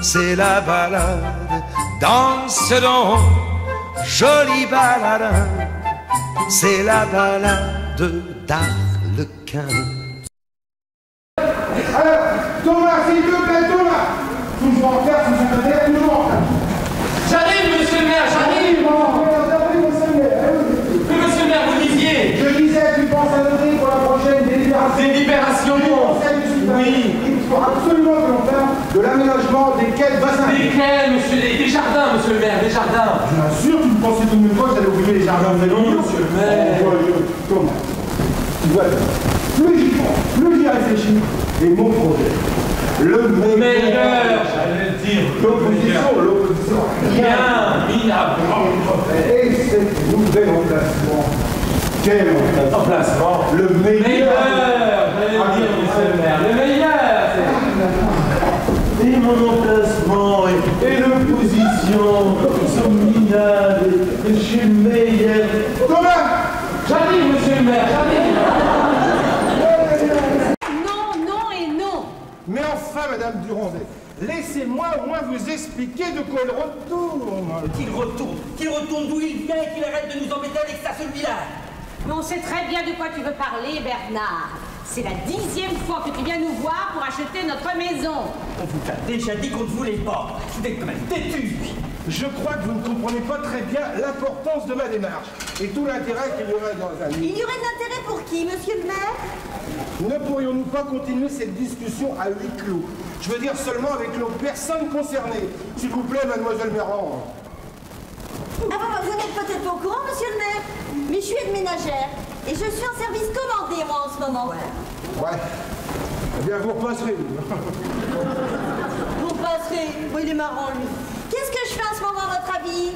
c'est la balade. Danse donc, jolie balade, c'est la balade d'Arlequin. Alors, Thomas, s'il te plaît, Thomas. Toujours en terre, toujours en terre. J'arrive, monsieur le maire, j'arrive. Mais monsieur le maire, vous disiez. Je disais, tu penses à noter pour la prochaine délibération. Délibération. Oui. Il faut absolument que l'on fasse de l'aménagement des quais de bassin. Desquels, monsieur? Des jardins, monsieur le maire, des jardins. Bien sûr, tu me pensais tout de même fois que j'allais oublier les jardins de Non, monsieur le maire. Thomas, tu vois, plus j'y pense, plus j'y réfléchis, et mon projet, le meilleur, j'allais le dire. l'opposition, Bien mis à bord. et cet nouvel emplacement, quel emplacement, le meilleur, J'allais le dire, monsieur le maire, le meilleur. Et mon emplacement et l'opposition sont minables et je suis meilleur. Thomas, J'arrive, monsieur le maire, j'arrive. Non, non et non. mais enfin, Madame Durandet, laissez-moi au moins vous expliquer de quoi il retourne. Qu'il retourne d'où il vient et qu'il arrête de nous embêter avec ça seul village. Mais on sait très bien de quoi tu veux parler, Bernard. C'est la 10e fois que tu viens nous voir pour acheter notre maison. On vous a déjà dit qu'on ne voulait pas. Vous êtes quand même têtu. Je crois que vous ne comprenez pas très bien l'importance de ma démarche et tout l'intérêt qu'il y aurait dans un livre. Il y aurait de l'intérêt pour qui, monsieur le maire? Ne pourrions-nous pas continuer cette discussion à huis clos? Je veux dire seulement avec nos personnes concernées. S'il vous plaît, mademoiselle Méran. Ah bah, vous n'êtes peut-être pas au courant, monsieur le maire, mais je suis aide ménagère et je suis en service commandé, moi, en ce moment. Ouais. Eh bien, vous repasserez. Vous passerez. Oui, il est marrant, lui. Qu'est-ce que je fais en ce moment, à votre avis?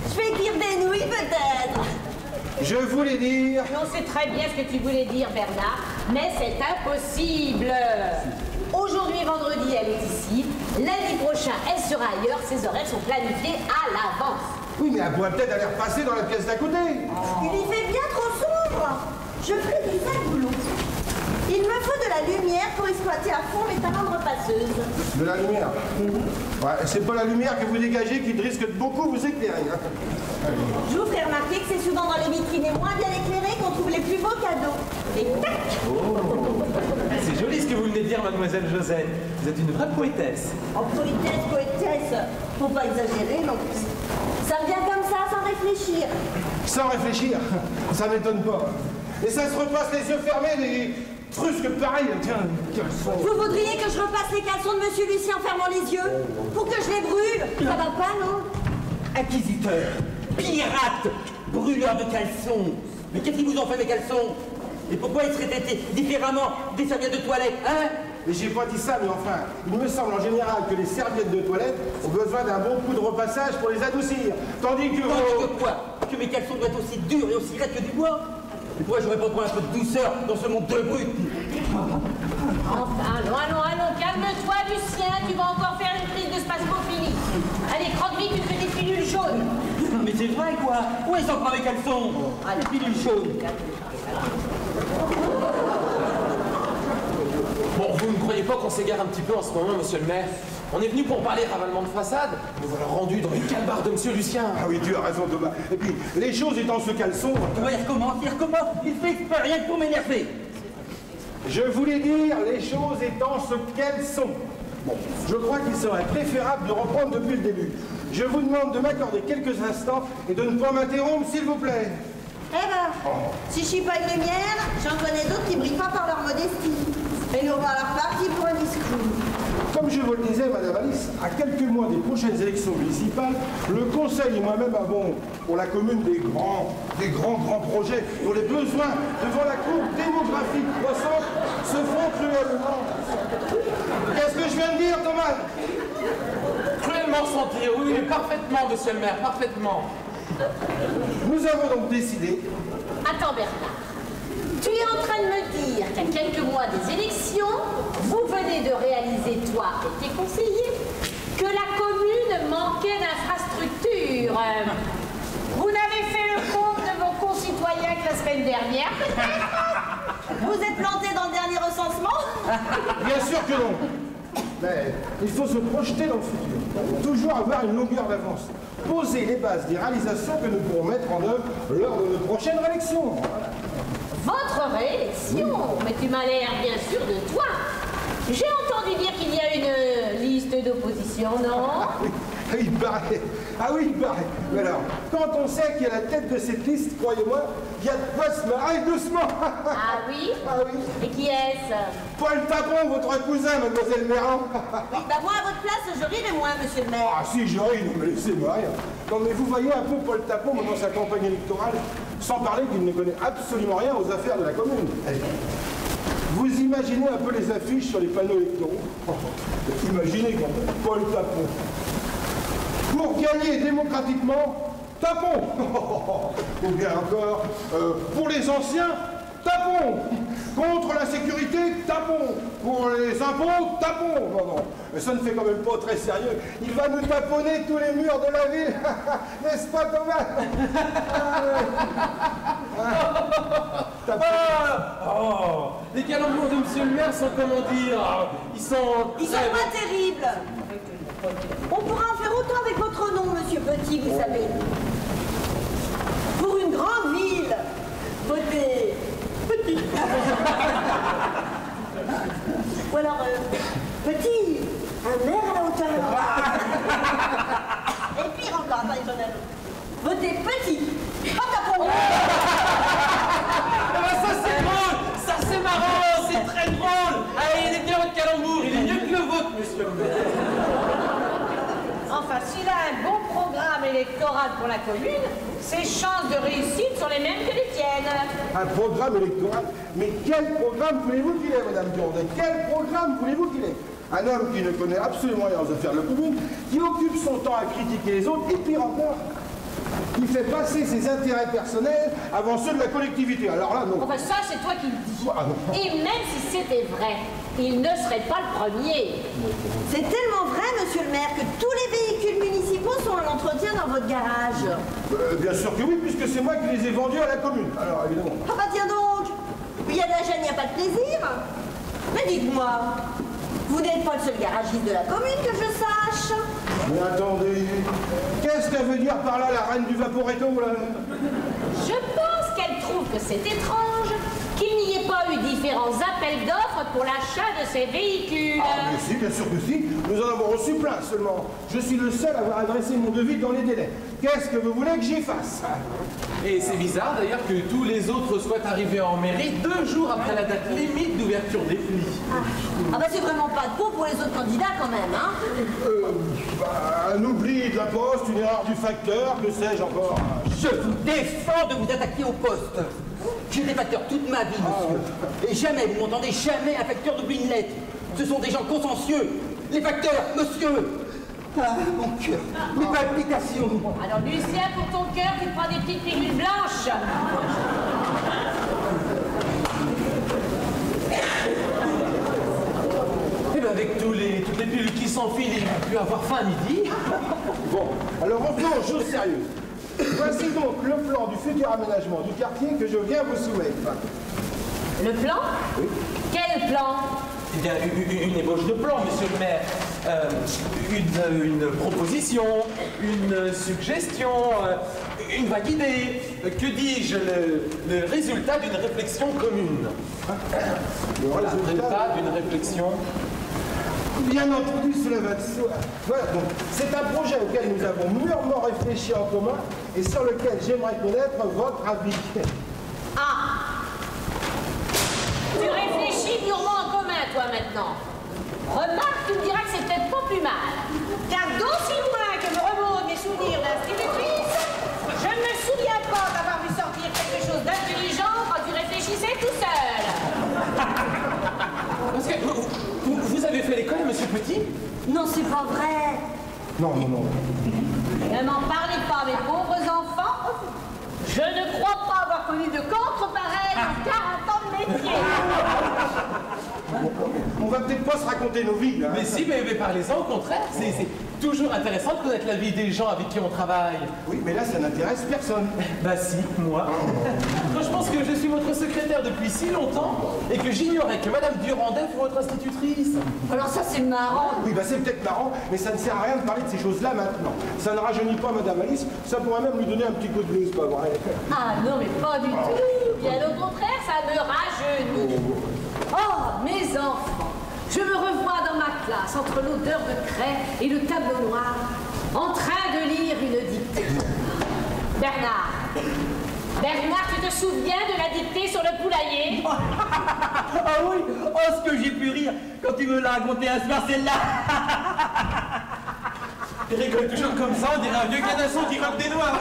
Je fais cuire des nouilles, peut-être. Je voulais dire... On sait très bien ce que tu voulais dire, Bernard, mais c'est impossible. Aujourd'hui, vendredi, elle est ici. Lundi prochain, elle sera ailleurs. Ses horaires sont planifiés à l'avance. Oui, mais elle pourrait peut-être aller repasser dans la pièce d'à côté. Il y fait bien trop sombre. Je fais du sale boulot. Il me faut de la lumière pour exploiter à fond mes talents de repasseuse. De la lumière. Ouais, c'est pas la lumière que vous dégagez qui risque de beaucoup vous éclairer. Hein. Je vous ferai remarquer que c'est souvent dans les vitrines les moins bien éclairées qu'on trouve les plus beaux cadeaux. Et tac! C'est joli ce que vous venez de dire, mademoiselle Josette. Vous êtes une vraie poétesse. En poétesse, faut pas exagérer non plus. Ça me vient comme ça, sans réfléchir. Sans réfléchir, ça m'étonne pas. Et ça se repasse les yeux fermés, des trusques pareils. Tiens, caleçons. Vous voudriez que je repasse les caleçons de Monsieur Lucien en fermant les yeux? Pour que je les brûle? Ça va pas, non? Inquisiteur, pirate, brûleur de caleçons. Mais qu'est-ce qu'ils vous ont fait, mes caleçons? Et pourquoi ils seraient traités différemment des serviettes de toilette, hein? Mais j'ai pas dit ça, mais enfin, il me semble en général que les serviettes de toilette ont besoin d'un bon coup de repassage pour les adoucir. Tandis que... Tandis que quoi? Que mes caleçons doivent être aussi durs et aussi raides que du bois? Et pourquoi j'aurais pas trouvé un peu de douceur dans ce monde de brut? Enfin, allons, calme-toi, Lucien. Tu vas encore faire une prise de spasmophilie. Allez, croque vite une petite pilule jaune. Mais c'est vrai, quoi? Où est-ce encore mes caleçons? Allez. Les pilules chaudes. Bon, vous ne croyez pas qu'on s'égare un petit peu en ce moment, monsieur le maire? On est venu pour parler ravalement de façade. Nous voilà rendus dans les calbars de monsieur Lucien. Ah oui, tu as raison, Thomas. Et puis, les choses étant ce qu'elles sont... Il recommence. Il fait exprès rien que pour m'énerver. Je voulais dire les choses étant ce qu'elles sont. Bon, je crois qu'il serait préférable de reprendre depuis le début. Je vous demande de m'accorder quelques instants et de ne pas m'interrompre, s'il vous plaît. Eh ben, si je suis pas une lumière, j'en connais d'autres qui brillent pas par leur modestie. Et nous voilà repartis pour un discours. Comme je vous le disais, Madame Alice, à quelques mois des prochaines élections municipales, le Conseil et moi-même avons pour la commune des grands projets dont les besoins devant la courbe démographique croissante se font cruellement. Qu'est-ce que je viens de dire, Thomas? Cruellement sentir, oui, parfaitement, monsieur le maire, parfaitement. Nous avons donc décidé... Attends, Bernard. Tu es en train de me dire qu'à quelques mois des élections, vous venez de réaliser, toi et tes conseillers, que la commune manquait d'infrastructures. Vous n'avez fait le compte de vos concitoyens que la semaine dernière. Vous êtes planté dans le dernier recensement? Bien sûr que non. Mais il faut se projeter dans le futur. Toujours avoir une longueur d'avance. Poser les bases des réalisations que nous pourrons mettre en œuvre lors de nos prochaines réélections. Voilà. Votre réélection? Mais tu m'as l'air bien sûr de toi. J'ai entendu dire qu'il y a une liste d'opposition, non? Ah oui, il paraît. Ah oui, il paraît. Mais alors, quand on sait qu'il y a la tête de cette liste, croyez-moi, il y a de quoi se marrer doucement. Ah oui? Ah oui. Et qui est-ce? Paul Tapon, votre cousin, mademoiselle Méran. Oui, bah moi, à votre place, je rirais moins, monsieur le maire. Ah si, je ris, non mais laissez-moi rire. Non mais vous voyez un peu Paul Tapon dans sa campagne électorale, sans parler qu'il ne connaît absolument rien aux affaires de la commune. Vous imaginez un peu les affiches sur les panneaux électoraux. Imaginez quand même, Paul Tapon. Pour gagner démocratiquement, Tapon. Ou bien encore, pour les anciens, Tapon. Contre l'insécurité, Tapon. Pour les impôts, Tapon. Non, non, mais ça ne fait quand même pas très sérieux. Il va nous taponner tous les murs de la ville. N'est-ce pas, Thomas? Oh, les calembours de monsieur le maire sont, comment dire, ils sont pas terribles. On pourra en faire autant avec votre nom, monsieur Petit, vous savez. Pour une grande ville, votez Petit. Ou alors, Petit, un maire à la hauteur. Et pire encore, attendez, j'en ai un autre. Votez Petit. Pas Tapon. Ça c'est drôle, ça c'est marrant, c'est très drôle. Allez, il est bien votre calembour, il est mieux que le vôtre, monsieur le maire. Enfin, s'il a un bon programme électoral pour la commune, ses chances de réussite sont les mêmes que les tiennes. Un programme électoral? Mais quel programme voulez-vous qu'il ait, madame Durandet? Quel programme voulez-vous qu'il ait? Un homme qui ne connaît absolument rien aux affaires de la commune, qui occupe son temps à critiquer les autres, et pire encore, il fait passer ses intérêts personnels avant ceux de la collectivité. Alors là, non. Enfin, ça, c'est toi qui le dis. Ah, non. Et même si c'était vrai, il ne serait pas le premier. C'est tellement vrai, monsieur le maire, que tous les véhicules municipaux sont en entretien dans votre garage. Bien sûr que oui, puisque c'est moi qui les ai vendus à la commune. Alors, évidemment. Ah bah tiens donc, il y a de la gêne, il n'y a pas de plaisir. Mais dites-moi, vous n'êtes pas le seul garagiste de la commune que je sache. Mais attendez, qu'est-ce qu'elle veut dire par là, la reine du vaporetto, là? Je pense qu'elle trouve que c'est étrange qu'il n'y ait pas eu différents appels d'offres pour l'achat de ces véhicules. Ah, mais si, bien sûr que si. Nous en avons reçu plein seulement. Je suis le seul à avoir adressé mon devis dans les délais. Qu'est-ce que vous voulez que j'y fasse? Et c'est bizarre d'ailleurs que tous les autres soient arrivés en mairie 2 jours après la date limite d'ouverture des plis. Ah bah c'est vraiment pas de peau pour les autres candidats quand même, hein. Un oubli de la poste, une erreur du facteur, que sais-je encore? Je vous défends de vous attaquer au poste. J'étais facteur toute ma vie, monsieur. Et jamais, vous m'entendez, jamais un facteur n'oublie une lettre. Ce sont des gens consciencieux. Les facteurs, monsieur. Ah, mon cœur, mes palpitations. Alors, Lucien, pour ton cœur, tu prends des petites pilules blanches. Et bien avec toutes les pilules qui s'enfilent, il va plus avoir faim à midi. Bon, alors revenons aux choses sérieuses. Voici donc le plan du futur aménagement du quartier que je viens vous soumettre. Le plan? Oui. Quel plan? Eh bien, une ébauche de plan, monsieur le maire. Une proposition, une suggestion, une vague idée. Que dis-je, le résultat d'une réflexion commune. Le Résultat d'une réflexion. Bien entendu, cela va de soi. Voilà, donc c'est un projet auquel nous avons mûrement réfléchi en commun et sur lequel j'aimerais connaître votre avis. Ah! Tu réfléchis mûrement en commun, toi, maintenant. Remarque, tu me diras que c'est peut-être pas plus mal. Car d'aussi loin que me remontent mes souvenirs d'institutrice, je ne me souviens pas d'avoir vu sortir quelque chose d'intelligent quand tu réfléchissais tout seul. Parce que vous avez fait l'école, monsieur Petit? Non, c'est pas vrai. Non, non, non. Ne m'en parlez pas, mes pauvres enfants. Je ne crois pas avoir connu de contre pareil en 40 ans de métier. On va peut-être pas se raconter nos vies, là. Mais si, mais parlez-en au contraire. Toujours intéressant de connaître la vie des gens avec qui on travaille. Oui, mais là, ça n'intéresse personne. Bah si, moi. Quand je pense que je suis votre secrétaire depuis si longtemps et que j'ignorais que Madame Durandet fut votre institutrice. Alors ça, c'est marrant. Oui, bah c'est peut-être marrant, mais ça ne sert à rien de parler de ces choses-là maintenant. Ça ne rajeunit pas Madame Alice, ça pourrait même lui donner un petit coup de blues, pas vrai? Ah non, mais pas du tout. Bien au contraire, ça me rajeunit. Oh, mes enfants, je me revois dans ma classe entre l'odeur de craie et le tableau noir, en train de lire une dictée. Bernard, tu te souviens de la dictée sur le poulailler? Ah oui, oh ce que j'ai pu rire quand tu me l'as raconté un soir celle-là. Il rigole toujours comme ça, on dirait un vieux canasson qui rappe des noix.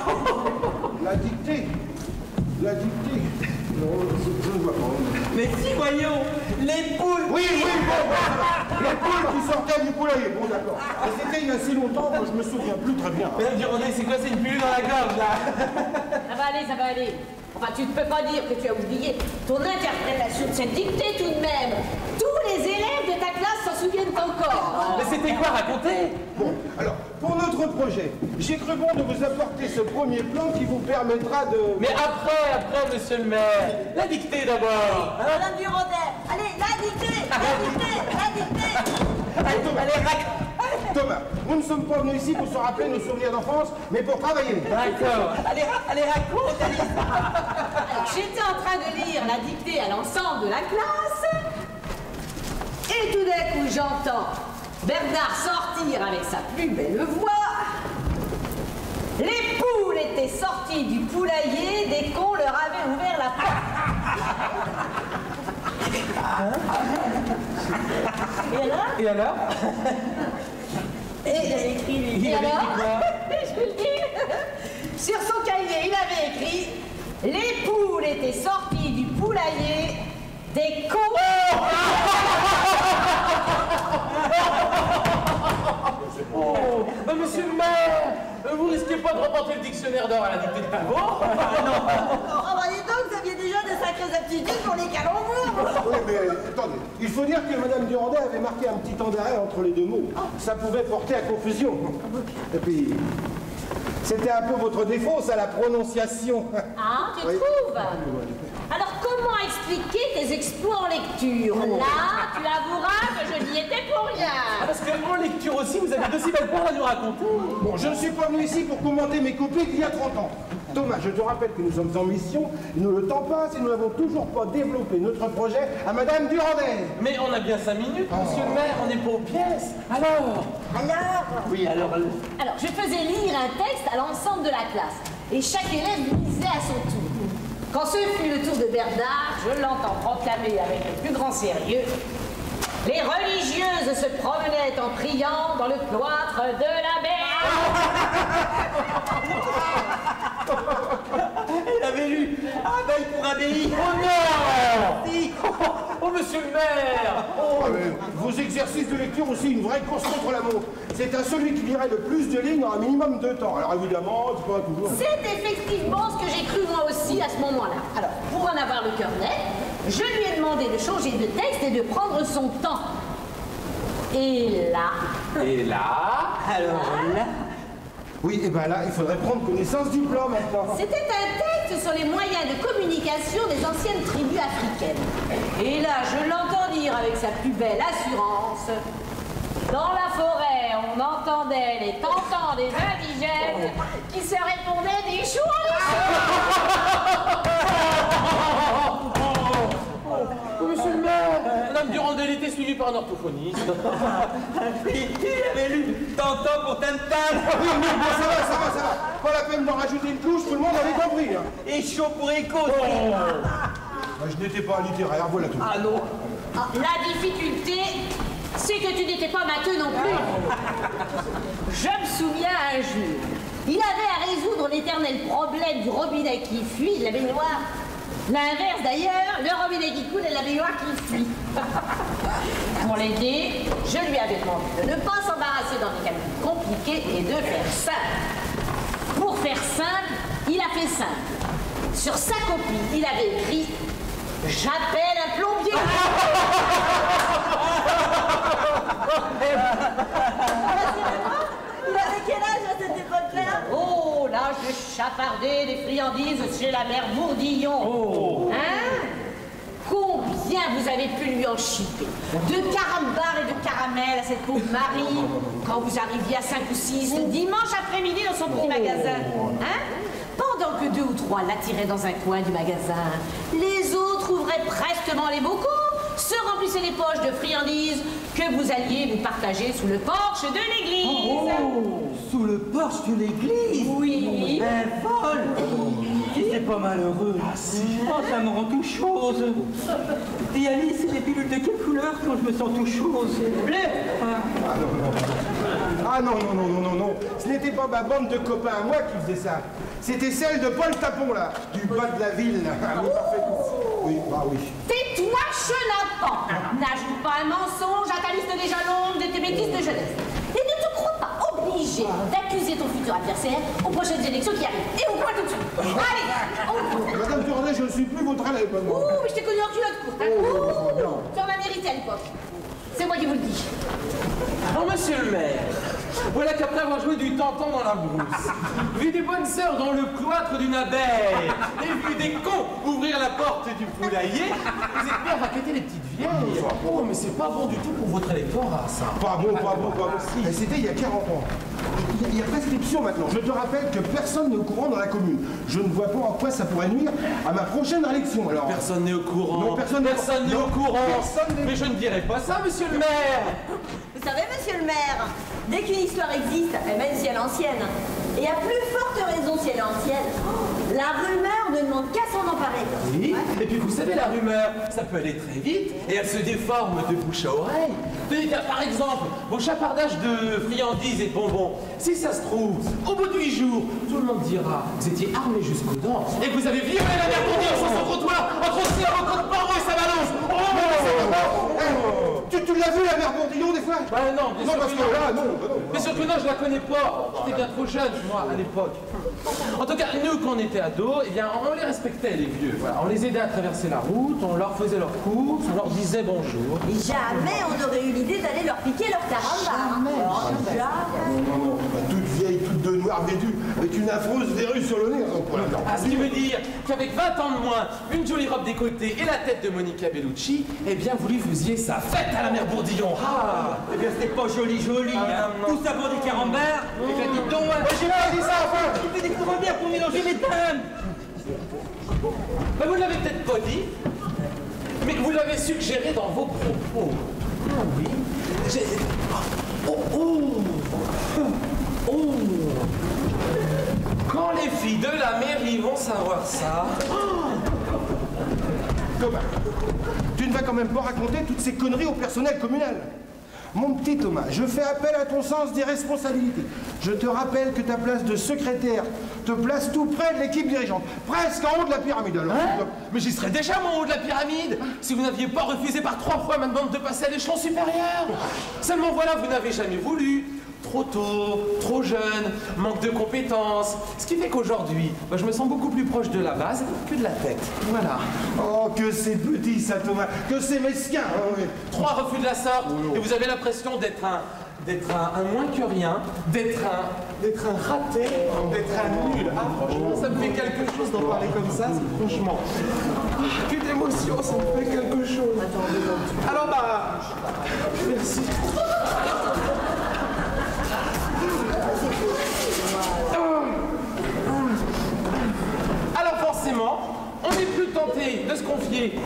La dictée. Non, je ne vois pas. Mais si, voyons, les poules. Oui, bon, les poules qui sortaient du poulailler. Bon, d'accord. Mais c'était il y a si longtemps que je me souviens plus très bien. Madame Durandet, c'est quoi? C'est une pilule dans la gorge, là? Ça va aller. Enfin, tu ne peux pas dire que tu as oublié ton interprétation de cette dictée tout de même. Tous les élèves de ta classe s'en souviennent encore. Mais c'était quoi? Racontez? Bon, alors, pour notre projet, j'ai cru bon de vous apporter ce premier plan qui vous permettra de... Mais après, monsieur le maire. La dictée d'abord. Madame Durandet, allez, la dictée. Thomas, nous ne sommes pas venus ici pour se rappeler nos souvenirs d'enfance, mais pour travailler. D'accord. Allez, raconte, Alice. Alors, j'étais en train de lire la dictée à l'ensemble de la classe, et tout d'un coup, j'entends Bernard sortir avec sa plus belle voix. Les poules étaient sorties du poulailler dès qu'on leur avait ouvert la porte. Et alors? Et Il avait écrit quoi? Je vous le dis. Sur son cahier, il avait écrit « Les poules étaient sorties du poulailler des cons. » Oh, monsieur le maire, vous risquez pas de remporter le dictionnaire d'or à la dictée de Pavot? Oh, bah dis donc, vous aviez déjà de sacrées aptitudes pour les calembours. Oui, mais attendez, il faut dire que Madame Durandet avait marqué un petit temps d'arrêt entre les deux mots. Ça pouvait porter à confusion. Et puis, c'était un peu votre défaut, ça, la prononciation. Ah, tu Oui. trouves? Alors, comment expliquer tes exploits en lecture? Là, tu avoueras que je n'y étais pour rien. Parce qu'en lecture aussi, vous avez d'aussi belles paroles à nous raconter. Bon, je ne suis pas venu ici pour commenter mes copies d'il y a 30 ans. Thomas, je te rappelle que nous sommes en mission, et nous le temps passe et nous n'avons toujours pas développé notre projet à Madame Durandet. Mais on a bien 5 minutes, monsieur le maire, on n'est pas aux pièces. Alors? Oui, alors... Alors, je faisais lire un texte à l'ensemble de la classe, et chaque élève lisait à son tour. Quand ce fut le tour de Bernard, je l'entends proclamer avec le plus grand sérieux. Les religieuses se promenaient en priant dans le cloître de l'abbé. Il avait lu Abeille pour abbaye. Oh non! Si. Oh, monsieur le maire! Ah, mais vos exercices de lecture aussi, une vraie course contre la montre. C'est à celui qui lirait le plus de lignes en un minimum de temps. Alors évidemment, c'est pas toujours... C'est effectivement ce que j'ai cru moi aussi à ce moment-là. Alors, pour en avoir le cœur net, je lui ai demandé de changer de texte et de prendre son temps. Et là... Et là? Alors là... Oui, et ben là, il faudrait prendre connaissance du plan maintenant. C'était un texte sur les moyens de communication des anciennes tribus africaines. Et là, je l'entends dire avec sa plus belle assurance. Dans la forêt, on entendait les tentants des indigènes qui se répondaient des choux. Monsieur le maire, Madame Durandet, elle était suivie par un orthophoniste. Il avait lu Tantan pour Tantan. Oui, oui, bon, ça va. Pas la peine d'en rajouter une touche, tout le monde avait compris. Hein. Et chaud pour écho. Ben, je n'étais pas littéraire, voilà tout. Ah non. Ah, la difficulté, c'est que tu n'étais pas matheux non plus. Je me souviens un jour, il avait à résoudre l'éternel problème du robinet qui fuit, de la baignoire. L'inverse d'ailleurs, le robinet qui coule et la baignoire qui fuit. Pour l'aider, je lui avais demandé de ne pas s'embarrasser dans des calculs compliqués et de faire simple. Pour faire simple, il a fait simple. Sur sa copie, il avait écrit « J'appelle un plombier ». chaparder des friandises chez la mère Bourdillon. Hein? Combien vous avez pu lui en chipper? De carambars et de caramels à cette pauvre Marie, quand vous arriviez à 5 ou 6 le dimanche après-midi dans son petit magasin. Hein? Pendant que 2 ou 3 l'attiraient dans un coin du magasin, les autres ouvraient prestement les bocaux, se remplissaient les poches de friandises que vous alliez vous partager sous le porche de l'église. Sous le porche de l'église? Oui. Un vol. C'est pas malheureux. Ah si. Oh, ça me rend tout chose. Et Alice, c'est des pilules de quelle couleur quand je me sens tout chose? Bleu. Ah non, non, non, non, non, non. Ce n'était pas ma bande de copains à moi qui faisait ça. C'était celle de Paul Tapon, là, du bas de la ville. Ah oui, parfait. Oui, bah oui. Tais-toi, chenapan. N'ajoute pas un mensonge à ta liste déjà longue de tes bêtises de jeunesse. Et ne te crois pas obligé d'accuser ton futur adversaire aux prochaines élections qui arrivent. Et au point tout de suite. Allez, Madame Tournet, je ne suis plus votre élève, maintenant. ouh, mais je t'ai connu en culotte courte. Hein. Ouh, tu en as mérité à l'époque. C'est moi qui vous le dis. Bon, monsieur le maire, voilà qu'après avoir joué du tantan dans la brousse, vu des bonnes sœurs dans le cloître d'une abeille, et vu des cons ouvrir la porte du poulailler, vous êtes bien raqueter les petites vieilles. Oh, mais c'est pas bon du tout pour votre électorat, ça. Pas bon, pas bon, pas bon. Mais c'était il y a 40 ans. Il y a prescription maintenant. Je te rappelle que personne n'est au courant dans la commune. Je ne vois pas en quoi ça pourrait nuire à ma prochaine élection. Alors, Personne n'est au courant. Non, personne n'est au courant. Personne n'est- Mais je ne dirais pas ça, monsieur le maire. Vous savez, monsieur le maire, dès qu'une histoire existe, et même si elle est ancienne, et à plus forte raison si elle est ancienne, la rumeur ne demande qu'à s'en emparer. Oui, et puis vous savez, la rumeur, ça peut aller très vite, et elle se déforme de bouche à oreille. Tenez, par exemple, vos chapardages de friandises et de bonbons, si ça se trouve, au bout de 8 jours, tout le monde dira que vous étiez armés jusqu'aux dents, et que vous avez violé la mère Bourdillon sur son trottoir, entre aussi un record de Paro et sa balance. Tu l'as vu, la mère Bourdillon, des fois? Bah non, bien Non, sûr parce que que non. là, non. Mais sûr que non, je la connais pas. J'étais bien trop jeune, moi, à l'époque. En tout cas, nous, quand on était ados, eh bien, on les respectait, les vieux. Voilà. On les aidait à traverser la route, on leur faisait leurs courses, on leur disait bonjour. Et jamais on n'aurait eu l'idée d'aller leur piquer leur caramba. Non, non, toute vieille, toute de noir vêtue, avec une affreuse verrue sur le nez. Ah, ce qui veut dire qu'avec 20 ans de moins, une jolie robe décolletée et la tête de Monica Bellucci, eh bien, vous lui faisiez sa fête à la mère Bourdillon. Ah, Eh bien, c'était pas joli, hein. non. Tout ça pour des carambars. Eh bien, dites donc, j'ai pas dit ça, enfin. Il fait des carambars pour mélanger les dames. Bah, vous ne l'avez peut-être pas dit, mais vous l'avez suggéré dans vos propos. Ah oui. Oh. Quand les filles de la mairie vont savoir ça. Thomas, tu ne vas quand même pas raconter toutes ces conneries au personnel communal. Mon petit Thomas, je fais appel à ton sens des responsabilités. Je te rappelle que ta place de secrétaire te place tout près de l'équipe dirigeante, presque en haut de la pyramide. Alors, Mais j'y serais déjà, mon haut de la pyramide, si vous n'aviez pas refusé par 3 fois ma demande de passer à l'échelon supérieur. Seulement voilà, vous n'avez jamais voulu. Trop tôt, trop jeune, manque de compétences. Ce qui fait qu'aujourd'hui, je me sens beaucoup plus proche de la base que de la tête. Voilà. oh, que c'est petit ça, Thomas, que c'est mesquin. Oh, oui. 3 refus de la sorte, et vous avez l'impression d'être un moins que rien, d'être un raté, d'être un nul. Ah, franchement, ça me fait quelque chose d'en parler comme ça, franchement. Que d'émotion, ça me fait quelque chose. Alors, merci. Alors forcément, on est plus tenté de se confier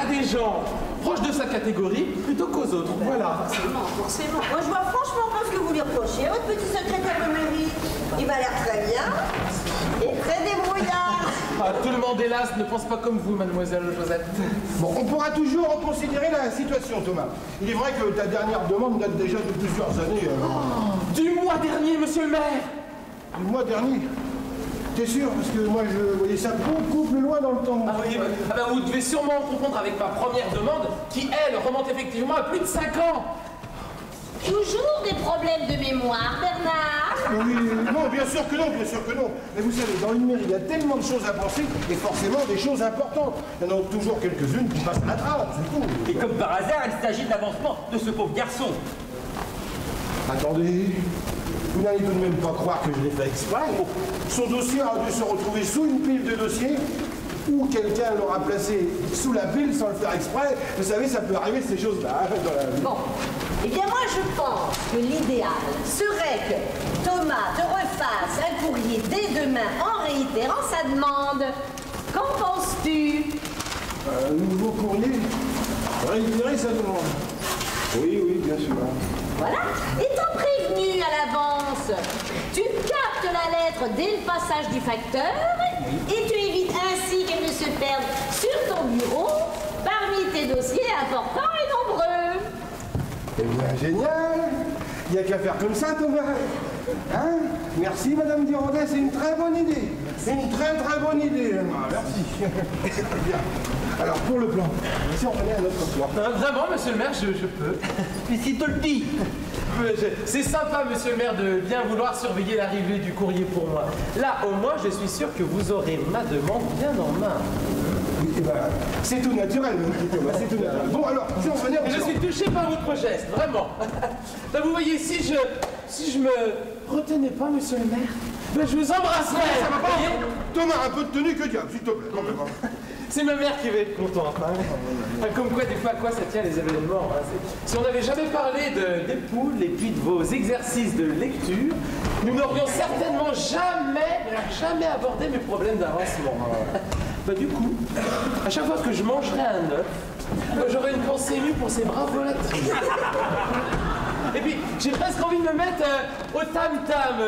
à des gens proches de sa catégorie plutôt qu'aux autres. Voilà. Forcément. Moi, je vois franchement pas ce que vous lui reprochez. Votre petit secrétaire de mairie, il m'a l'air très bien et très débrouillard. Ah, tout le monde, hélas, ne pense pas comme vous, mademoiselle Josette. Bon, on pourra toujours reconsidérer la situation, Thomas. Il est vrai que ta dernière demande date déjà de plusieurs années. Du mois dernier, monsieur le maire. Le mois dernier. T'es sûr? Parce que moi, je voyais ça beaucoup plus loin dans le temps. Ah oui, vous devez sûrement confondre avec ma première demande, qui, elle, remonte effectivement à plus de 5 ans. Toujours des problèmes de mémoire, Bernard. Oui, non, bien sûr que non, bien sûr que non. Mais vous savez, dans une mairie, il y a tellement de choses à penser, et forcément des choses importantes. Il y en a toujours quelques-unes qui passent à la trappe, c'est tout. Et comme par hasard, il s'agit de l'avancement de ce pauvre garçon. Attendez, Vous n'allez tout de même pas croire que je l'ai fait exprès. Son dossier a dû se retrouver sous une pile de dossiers, ou quelqu'un l'aura placé sous la pile sans le faire exprès. Vous savez, ça peut arriver ces choses-là dans la vie. Bon. Eh bien, moi, je pense que l'idéal serait que Thomas te refasse un courrier dès demain en réitérant sa demande. Qu'en penses-tu? Un nouveau courrier, réitérer sa demande. Oui, oui, bien sûr. Voilà. Étant prévenu à l'avance, tu captes la lettre dès le passage du facteur et tu évites ainsi qu'elle ne se perde sur ton bureau parmi tes dossiers importants et nombreux. Eh bien, génial. Il n'y a qu'à faire comme ça, Thomas. Hein? Merci, Madame Durandet, c'est une très bonne idée. C'est une très très bonne idée. Ah, merci. Bien. Alors, pour le plan, si on prenait un autre plan. Vraiment, monsieur le maire, je peux. Mais s'il te le dit. C'est sympa, monsieur le maire, de bien vouloir surveiller l'arrivée du courrier pour moi. Là, au moins, je suis sûr que vous aurez ma demande bien en main. Oui, eh ben, c'est tout naturel, mon petit Thomas, c'est tout naturel. Bon, alors, si on prenait un Je plan. suis touché par votre geste, vraiment. Là, vous voyez, si je me retenais pas, monsieur le maire, ben, je vous embrasserais. Ça va pas, voyez. Thomas, un peu de tenue que diable, s'il te plaît. Non, mais bon. C'est ma mère qui va être contente. Hein. Comme quoi, des fois, à quoi ça tient les événements. Hein. Si on n'avait jamais parlé des poules et puis de vos exercices de lecture, nous n'aurions certainement jamais abordé mes problèmes d'avancement. Bah, du coup, à chaque fois que je mangerai un œuf, j'aurai une pensée émue pour ces braves volatilles. Et puis, j'ai presque envie de me mettre au tam-tam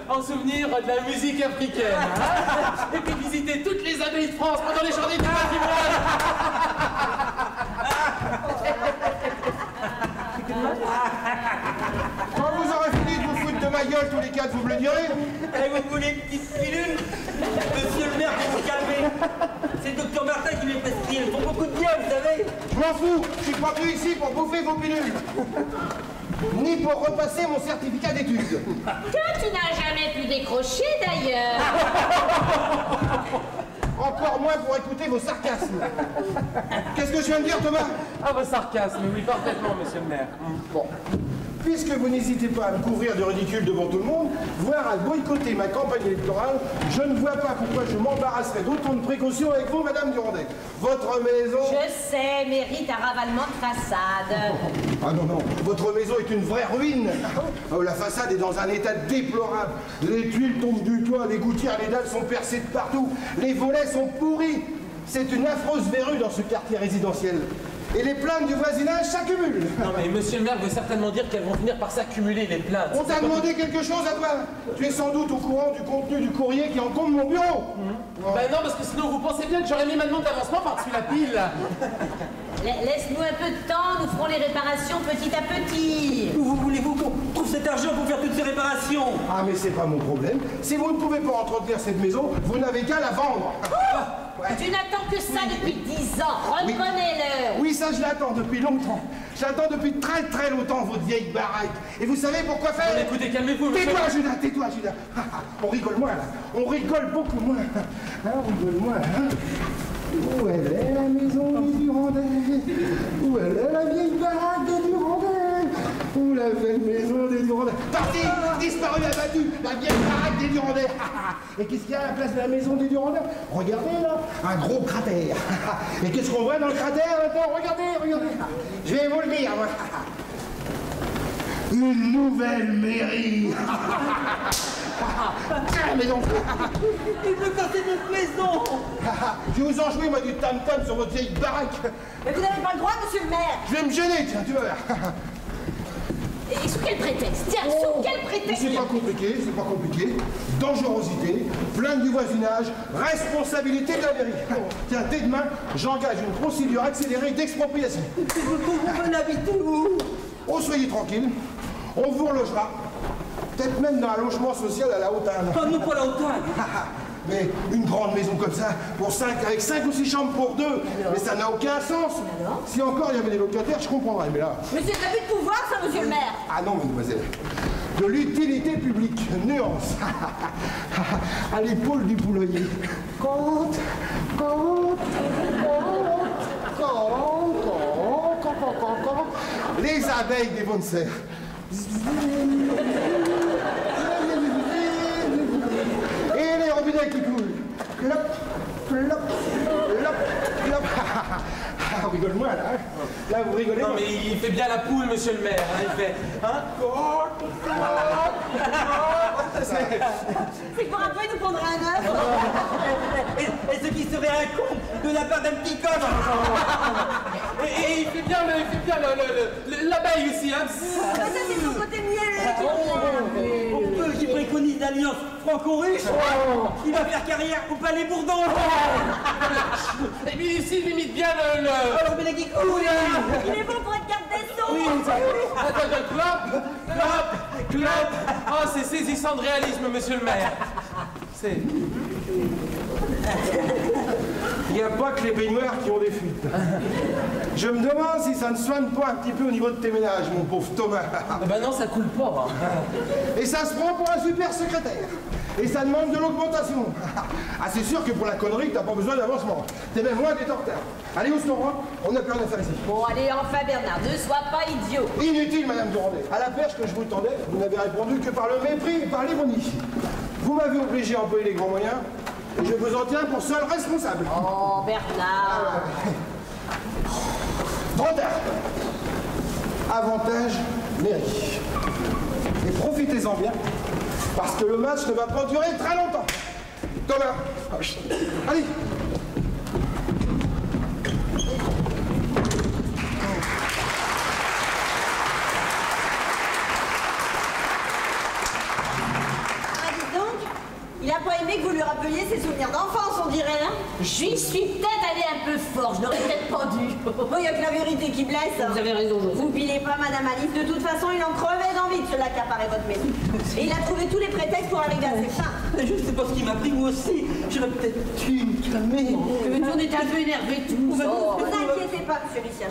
en souvenir de la musique africaine. Hein. Et puis visiter toutes les abbayes de France pendant les journées du patrimoine. Quand vous aurez fini de vous foutre de ma gueule tous les quatre, vous me le direz. Et vous voulez une petite pilule? Monsieur le maire, vous vous calmez. C'est le docteur Martin qui m'est prescrit. Elles font beaucoup de bien, vous savez. Je m'en fous, je suis pas venu ici pour bouffer vos pilules. Ni pour repasser mon certificat d'études. Que tu n'as jamais pu décrocher d'ailleurs. Encore moins pour écouter vos sarcasmes. Qu'est-ce que je viens de dire, Thomas? Ah, vos sarcasmes, oui, parfaitement, monsieur le maire. Bon. Puisque vous n'hésitez pas à me couvrir de ridicule devant tout le monde, voire à boycotter ma campagne électorale, je ne vois pas pourquoi je m'embarrasserais d'autant de précautions avec vous, Madame Durandet. Votre maison... Je sais, mérite un ravalement de façade. Ah non, non, votre maison est une vraie ruine. La façade est dans un état déplorable. Les tuiles tombent du toit, les gouttières, les dalles sont percées de partout. Les volets sont pourris. C'est une affreuse verrue dans ce quartier résidentiel. Et les plaintes du voisinage s'accumulent. Non mais monsieur le maire veut certainement dire qu'elles vont finir par s'accumuler les plaintes. On t'a demandé quelque chose à toi? Tu es sans doute au courant du contenu du courrier qui encombre mon bureau. Ben non, parce que sinon vous pensez bien que j'aurais mis ma demande d'avancement par-dessus la pile là. Laisse-nous un peu de temps, nous ferons les réparations petit à petit. Où voulez-vous qu'on trouve cet argent pour faire toutes ces réparations? Ah mais c'est pas mon problème. Si vous ne pouvez pas entretenir cette maison, vous n'avez qu'à la vendre. Ouais. Tu n'attends que ça depuis 10 ans, reconnais-le. Oui, ça je l'attends depuis longtemps. J'attends depuis très très longtemps votre vieille baraque. Et vous savez pourquoi faire? Bon, écoutez, calmez-vous. Tais-toi, Judas, tais-toi, Judas. On rigole moins là. On rigole beaucoup moins. Hein, on rigole moins. Hein. Où elle est la maison des Durandet? Où elle est la vieille baraque des Durandet? Où la belle maison des Durandet? Parti, disparu, abattu, la vieille baraque des Durandet. Et qu'est-ce qu'il y a à la place de la maison des Durandet? Regardez là, un gros cratère. Et qu'est-ce qu'on voit dans le cratère maintenant? Regardez, regardez. Je vais vous le dire, moi. Une nouvelle mairie. Tiens, maison. Il veut casser notre maison. Je vais vous en jouer, moi, du tam-tam sur votre vieille baraque. Mais vous n'avez pas le droit, monsieur le maire. Je vais me gêner, tiens, tu vas voir. Et sous quel prétexte? Tiens, sous quel prétexte? C'est pas compliqué, c'est pas compliqué. Dangerosité, plainte du voisinage, responsabilité de la mairie. Tiens, dès demain, j'engage une procédure accélérée d'expropriation. Vous venez habiter où? Oh, soyez tranquille, on vous relogera. Peut-être même dans un logement social à la Haute-Anne. Pas nous, pas la Haute-Anne. Mais une grande maison comme ça, pour 5, avec 5 ou 6 chambres pour 2, mais ça n'a aucun sens. Si encore il y avait des locataires, je comprendrais, mais là... Mais c'est l'abus de pouvoir, ça, monsieur le maire. Ah non, mademoiselle. De l'utilité publique, nuance. À l'épaule du poulailler. Compte. Les abeilles des bonnes serres. robinet qui coule. Clop, clop, clop, clop. Ah, on rigole moins là. Hein. Là, vous rigolez. Non, mais il fait bien la poule, monsieur le maire. Hein, il fait. Hein? C'est pour un peu nous prendre un œuf. Et ce qui serait un con de la part d'un petit coq. Et il fait bien l'abeille aussi, hein? Ça, c'est son côté miel. Pour peu qui préconise l'alliance franco-russe, il va faire carrière au Palais Bourdon. Et puis ici, il imite bien le... Alors, mais qui coule. Il est bon pour être garde des sceaux. Attends, clop, clop, clop. Oh, c'est saisissant de réalisme, monsieur le maire. C'est... Il n'y a pas que les baignoires qui ont des fuites. Je me demande si ça ne soigne pas un petit peu au niveau de tes ménages, mon pauvre Thomas. Ah bah non, ça coule pas. Et ça se prend pour un super secrétaire. Et ça demande de l'augmentation. Ah, c'est sûr que pour la connerie, t'as pas besoin d'avancement. T'es même loin d'être en retard. Allez, au restaurant, on n'a plus rien à faire ici. Bon, allez, enfin, Bernard, ne sois pas idiot. Inutile, Madame Durandet. À la perche que je vous tendais, vous n'avez répondu que par le mépris et par l'ironie. Vous m'avez obligé à employer les grands moyens, et je vous en tiens pour seul responsable. Oh, Bernard. Trop tard. Avantage mairie. Et profitez-en bien, parce que le match ne va pas durer très longtemps. Thomas, allez. Il a pas aimé que vous lui rappeliez ses souvenirs d'enfance, on dirait, hein? J'y suis peut-être allée un peu fort, je n'aurais peut-être pas dû. Il n'y a que la vérité qui blesse. Vous avez raison, Joseph. Vous pilez pas, Madame Alice. De toute façon, il en crevait d'envie de se l'accaparer votre maison. Et il a trouvé tous les prétextes pour arriver à ses fins. Je sais pas ce qui m'a pris, moi aussi. J'aurais peut-être dû me calmer. On est un peu énervé tous. Ne vous inquiétez pas, monsieur Lucien.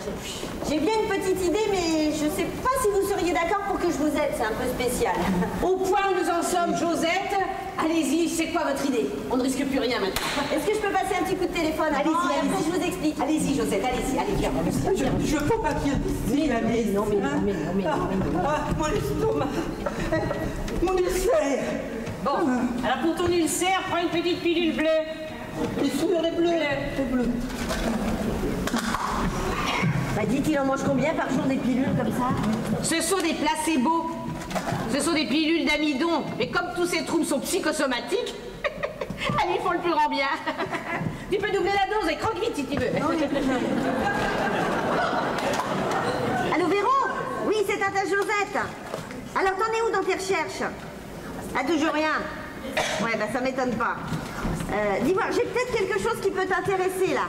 J'ai bien une petite idée, mais je sais pas si vous seriez d'accord pour que je vous aide. C'est un peu spécial. Au point où nous en sommes, Josette, allez-y, c'est quoi votre idée? On ne risque plus rien maintenant. Est-ce que je peux passer un petit coup de téléphone? Allez-y, et allez-y. après je vous explique. Allez-y, Josette, allez-y, allez, viens, Je veux pas papier. non, mais non. Mon estomac. Mon ulcère. Bon, alors pour ton ulcère, prends une petite pilule bleue. Les sourires, les bleus. Les bleus. Bah dites, il en mange combien par jour des pilules comme ça? Ce sont des placebos. Ce sont des pilules d'amidon. Et comme tous ces troubles sont psychosomatiques, elles lui font le plus grand bien. Tu peux doubler la dose et croque vite si tu veux. Allô, Véron? Oui, c'est Tata Josette. Alors, t'en es où dans tes recherches? Ah, toujours rien. Ouais, bah ça m'étonne pas. Dis-moi, j'ai peut-être quelque chose qui peut t'intéresser, là.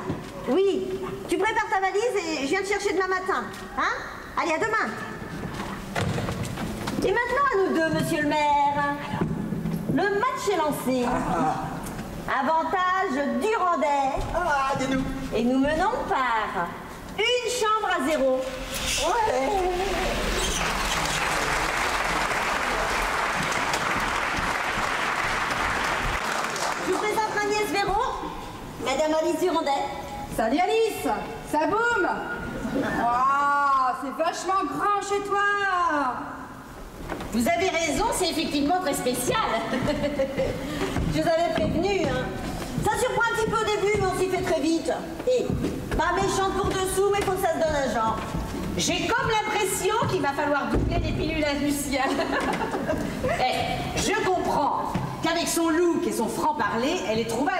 Oui, tu prépares ta valise et je viens te chercher demain matin. Hein? Allez, à demain. Et maintenant, à nous deux, monsieur le maire. Le match est lancé. Avantage Durandet. Ah, dis-nous. Et nous menons par une chambre à 0. Ouais. Je vous présente ma nièce Véro, Madame Alice Durandet. Salut Alice, ça boum. Ah, c'est vachement grand chez toi. Vous avez raison, c'est effectivement très spécial. Je vous avais prévenu, hein. Ça surprend un petit peu au début, mais on s'y fait très vite. Et pas méchante pour dessous, mais faut que ça se donne un genre. J'ai comme l'impression qu'il va falloir doubler les pilules à Lucien. Je comprends qu'avec son look et son franc-parler, elle ait trouvé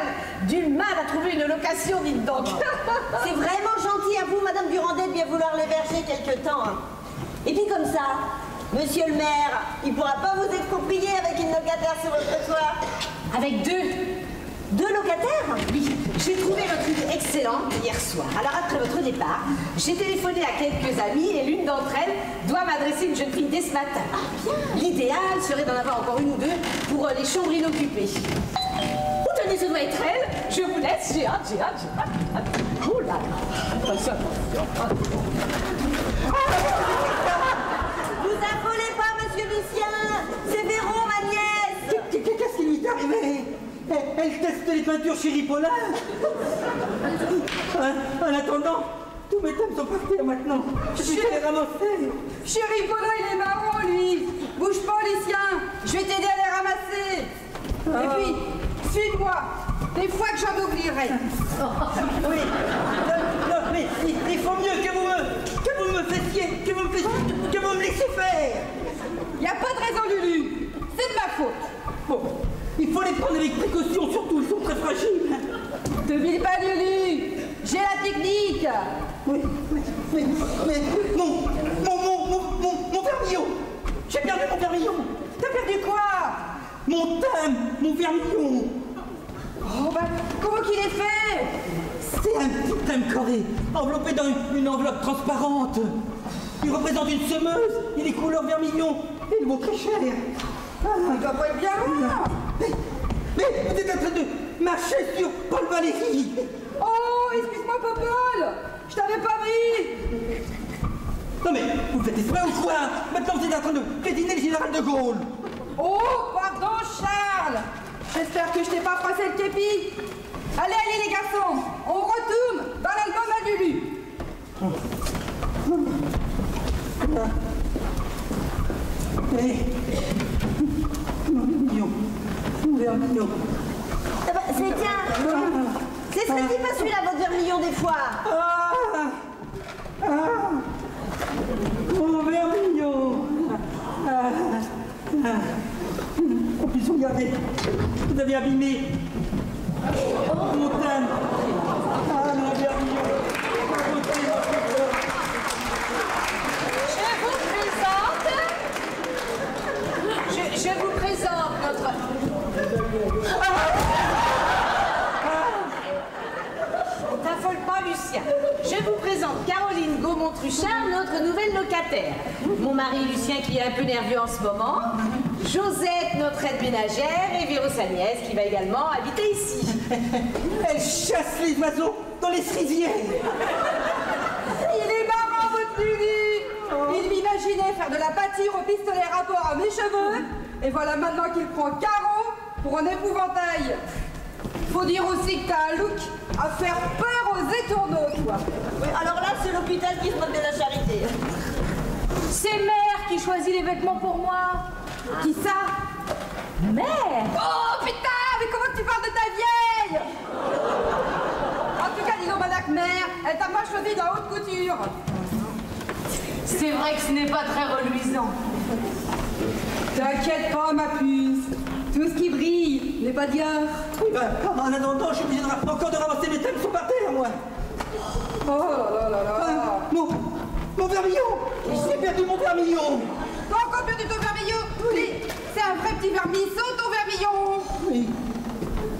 du mal à trouver une location, dites donc. C'est vraiment gentil à vous, Madame Durandet, de bien vouloir l'héberger quelque temps. Hein. Et puis comme ça, Monsieur le maire, il pourra pas vous exproprier avec une locataire sur votre toit. Avec deux locataires? Oui, j'ai trouvé votre idée excellente hier soir. Alors après votre départ, j'ai téléphoné à quelques amies et l'une d'entre elles doit m'adresser une jeune fille dès ce matin. L'idéal serait d'en avoir encore une ou deux pour les chambres inoccupées. Vous tenez, ce doit être elle. Je vous laisse, j'ai hâte. Oh là là. Attention. Vous affolez pas, monsieur Lucien. C'est Véro, ma nièce. Qu'est-ce qui lui est arrivé? Elle teste les peintures chez Ripollin. En attendant, tous mes thèmes sont partis maintenant. Je suis allé ramasser. Chéri Polo, il est marrant, lui. Bouge pas, Lucien. Je vais t'aider à les ramasser. Et puis, Suis-moi. Des fois que j'en oublierai. Oui. Non, mais il faut mieux que vous me fassiez, que vous me laissiez faire. Y a pas de raison, Lulu. C'est de ma faute. Bon, il faut les prendre avec précaution, surtout, ils sont très fragiles. Te vile pas, Lulu. J'ai la technique. Oui, mais mon vermillon. J'ai perdu mon vermillon. T'as perdu quoi? Mon thème, mon vermillon. Oh, bah, comment qu'il est fait? C'est un petit thème carré, enveloppé dans une enveloppe transparente. Il représente une semeuse et les couleurs vermillon. Et il vaut très cher. Il doit pas être bien loin. Mais vous êtes en train de marcher sur Paul Valéry. Oh, excuse-moi, Popol. Je t'avais pas vu. Non mais, vous faites exprès ou quoi? Maintenant vous êtes en train de piétiner le général de Gaulle. Oh, pardon, Charles. J'espère que je t'ai pas froissé le képi. Allez, allez, les garçons. On retourne dans l'album à Lulu. Mon vermillon. Ah bah, c'est tiens. C'est ce que dit pas celui-là, votre vermillon des fois. Mon vermillon. En plus, regardez, vous avez abîmé mon thème. Mon vermillon. Je vous présente notre... T'affole pas, Lucien. Je vous présente Caroline Gaumont-Truchard, notre nouvelle locataire. Mon mari Lucien qui est un peu nerveux en ce moment. Josette, notre aide ménagère. Et Véro, sa nièce, qui va également habiter ici. Elle chasse les oiseaux dans les cerisiers. Il est marrant, votre Lulu. Il m'imaginait faire de la pâture au pistolet rapport à mes cheveux. Et voilà maintenant qu'il prend Caro pour un épouvantail. Faut dire aussi que t'as un look à faire peur aux étourneaux, toi. Oui, alors là, c'est l'hôpital qui se moque de la charité. C'est Mère qui choisit les vêtements pour moi. Qui ça? Mère? Oh putain, mais comment tu parles de ta vieille? En tout cas, dis donc, madame Mère, elle t'a pas choisi dans haute couture. C'est vrai que ce n'est pas très reluisant. T'inquiète pas, ma puce. Tout ce qui brille n'est pas d'hier. Oui, ben, en attendant, je suis obligé encore de ramasser mes thèmes sur par terre, moi. Oh là là là là. Mon vermillon. J'ai perdu mon vermillon. T'as encore perdu ton vermillon? Oui. C'est un vrai petit vermisseau, ton vermillon. Oui.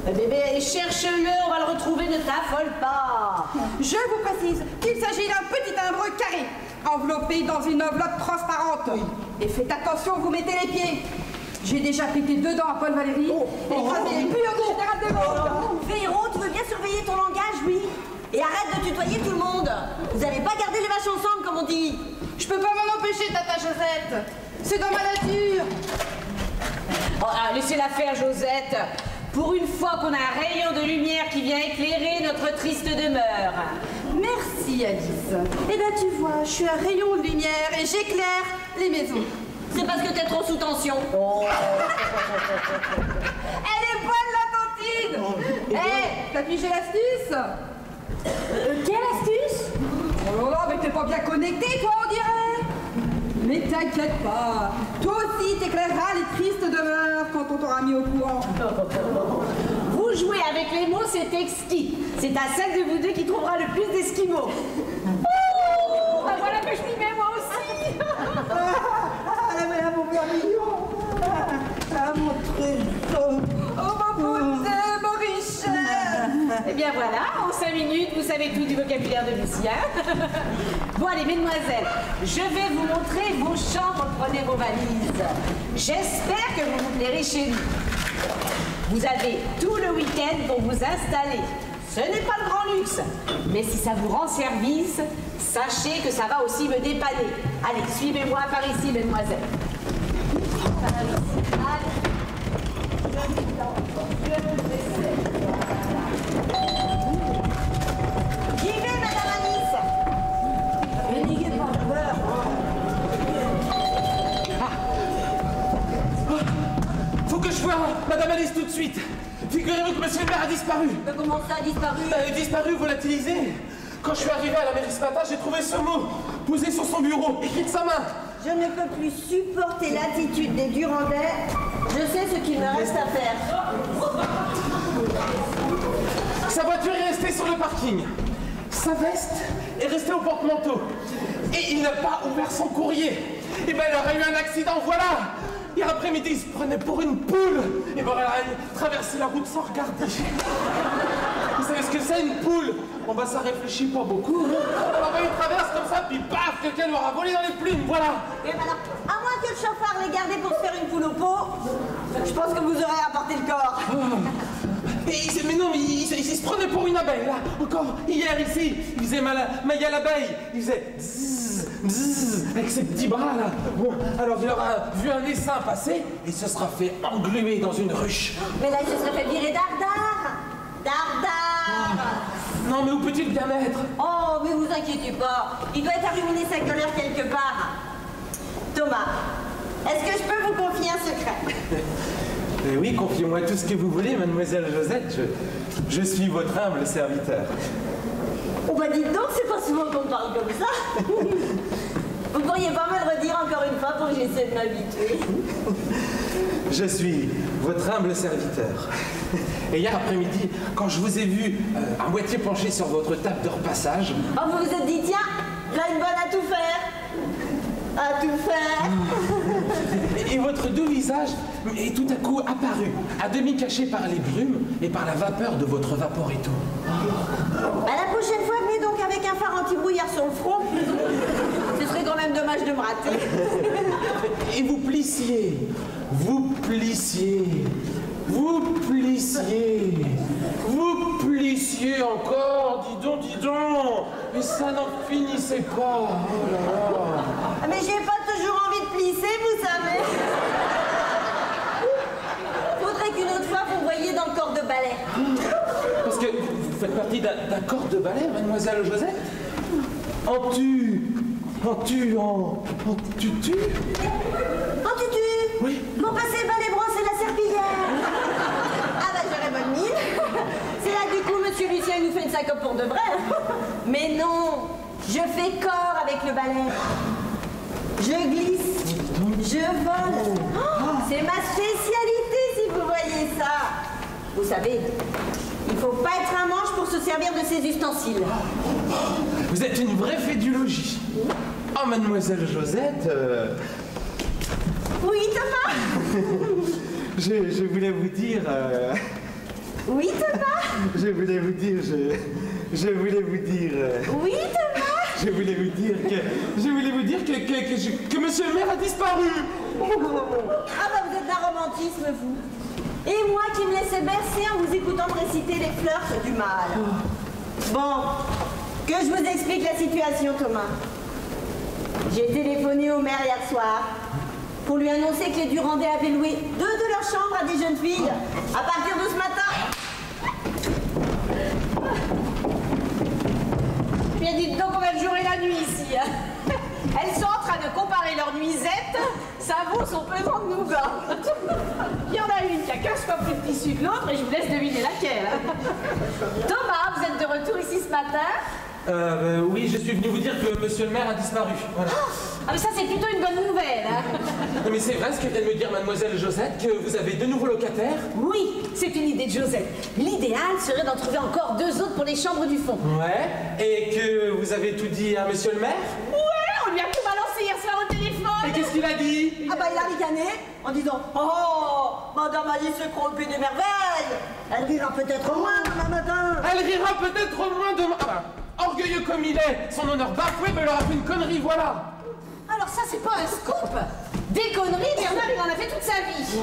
Eh bébé, cherche-le, on va le retrouver, ne t'affole pas. Je vous précise qu'il s'agit d'un petit timbre carré, enveloppé dans une enveloppe transparente. Oui. Et faites attention, vous mettez les pieds. J'ai déjà pété dedans à Paul Valéry et écrasé les purs du général de Gaulle. Véro, tu veux bien surveiller ton langage, oui? Et arrête de tutoyer tout le monde. Vous avez pas gardé les vaches ensemble, comme on dit. Je peux pas m'en empêcher, tata Josette. C'est dans ma nature. Oh, laissez-la faire, Josette. Pour une fois qu'on a un rayon de lumière qui vient éclairer notre triste demeure. Merci, Alice. Eh ben, tu vois, je suis un rayon de lumière et j'éclaire les maisons. C'est parce que t'es trop sous tension. Oh. Elle est bonne, la tantine. Eh, t'as pigé l'astuce? Quelle astuce? Oh là là, mais t'es pas bien connecté, toi, on dirait. Mais t'inquiète pas. Toi aussi, t'éclaireras les tristes demeures quand on t'aura mis au courant. Vous jouez avec les mots, c'est exquis. C'est à celle de vous deux qui trouvera le plus d'esquimaux. Oh, ben voilà que je m'y mets moi aussi. Ah, mon vermillon. Ah, mon trésor. Oh, ma beauté, mon richesse. Eh bien voilà, en 5 minutes, vous savez tout du vocabulaire de Lucien. Bon allez, mesdemoiselles, je vais vous montrer vos chambres, prenez vos valises. J'espère que vous vous plairez chez nous. Vous avez tout le week-end pour vous installer. Ce n'est pas le grand luxe, mais si ça vous rend service, sachez que ça va aussi me dépanner. Allez, suivez-moi par ici, mesdemoiselles. Par ici. Allez. J'y vais, madame Alice. Mais n'ayez pas peur. Faut que je voie Madame Alice tout de suite. Figurez-vous que monsieur le maire a disparu. Mais comment ça a disparu? Disparu, volatilisé. Quand je suis arrivé à la mairie ce matin, j'ai trouvé ce mot posé sur son bureau, écrit de sa main. Je ne peux plus supporter l'attitude des Durandais. Je sais ce qu'il me reste à faire. Sa voiture est restée sur le parking. Sa veste est restée au porte-manteau. Et il n'a pas ouvert son courrier. Et ben, il aurait eu un accident, voilà. Hier après-midi, il se prenait pour une poule. Et ben, il traversait la route sans regarder. Vous savez ce que c'est, une poule? Bon, bah, ça réfléchit pas beaucoup. Hein. Alors, ben, il traverse comme ça, puis paf, quelqu'un lui aura volé dans les plumes, voilà. Et ben alors, à moins que le chauffard l'ait gardé pour se faire une poule au pot, je pense que vous aurez apporté le corps. Mais non, mais il se prenait pour une abeille, là. Encore hier, ici, il faisait mal à l'abeille. Il faisait bzzz, bzzz, avec ses petits bras, là. Bon, alors il aura vu un essaim passer et se sera fait engluer dans une ruche. Mais là, il se serait fait virer dardard. Dardard. Non, mais où peut-il bien être? Oh, mais vous inquiétez pas. Il doit être à ruminer sa colère quelque part. Thomas, est-ce que je peux vous confier un secret? Oui, confiez-moi tout ce que vous voulez, mademoiselle Josette. Je suis votre humble serviteur. Oh bah dites donc, c'est pas souvent qu'on parle comme ça. Vous pourriez pas me le redire encore une fois pour que j'essaie de m'habituer? Je suis votre humble serviteur. Et hier après-midi, quand je vous ai vu à moitié penché sur votre table de repassage... Oh, vous vous êtes dit, tiens, là une bonne à tout faire. À tout faire. Et votre doux visage est tout à coup apparu, à demi caché par les brumes et par la vapeur de votre vaporetto. Bah, la prochaine fois, venez donc avec un phare anti-brouillard sur le front. Ce serait quand même dommage de me rater. Et vous plissiez, vous plissiez, vous plissiez, vous plissiez encore, dis donc, et ça n'en finissait pas, oh là là. Mais j'ai pas toujours envie de plisser, vous savez. Faudrait qu'une autre fois vous me voyiez dans le corps de ballet. Parce que vous faites partie d'un corps de ballet, mademoiselle Josette? En tutu? En tutu? Oui. Pour passer balai brosse et la serpillière. Ah bah j'aurais bonne mine. C'est là que du coup monsieur Lucien nous fait une syncope pour de vrai. Mais non, je fais corps avec le balai. Je glisse, je vole. Oh, c'est ma spécialité si vous voyez ça. Vous savez, il faut pas être un manche pour se servir de ces ustensiles. Vous êtes une vraie fédulogie. Oh, mademoiselle Josette... Oui, Thomas. je voulais vous dire... Oui, Thomas. Je voulais vous dire... Je voulais vous dire... Oui, Thomas. Je voulais vous dire que monsieur le maire a disparu. Ah bah vous êtes d'un romantisme, vous. Et moi qui me laissais bercer en vous écoutant me réciter les flirts du mal. Bon, que je vous explique la situation, Thomas. J'ai téléphoné au maire hier soir pour lui annoncer que les Durandais avaient loué 2 de leurs chambres à des jeunes filles à partir de ce matin. Bien, dites donc, on va le jour et la nuit ici. Elles sont en train de comparer leurs nuisettes. Ça vaut son pesant de nougat. Il y en a une qui a 15 fois plus de tissu que l'autre et je vous laisse deviner laquelle. Thomas, vous êtes de retour ici ce matin? Oui, je suis venu vous dire que monsieur le maire a disparu. Voilà. Ah mais ça c'est plutôt une bonne nouvelle. Hein. Non mais c'est vrai ce que vient de me dire mademoiselle Josette, que vous avez 2 nouveaux locataires? Oui, c'est une idée de Josette. L'idéal serait d'en trouver encore 2 autres pour les chambres du fond. Ouais, et que vous avez tout dit à monsieur le maire? Ouais, on lui a tout balancé hier soir au téléphone. Et qu'est-ce qu'il a dit? Ah bah il a ricané en disant « Oh, madame Alice se corrompue des merveilles. Elle rira peut-être moins demain matin. » Elle rira peut-être moins demain. Ah bah, orgueilleux comme il est, son honneur bafoué, mais il aura fait une connerie, voilà. Alors ça, c'est pas un scoop. Des conneries, Bernard, il en a fait toute sa vie.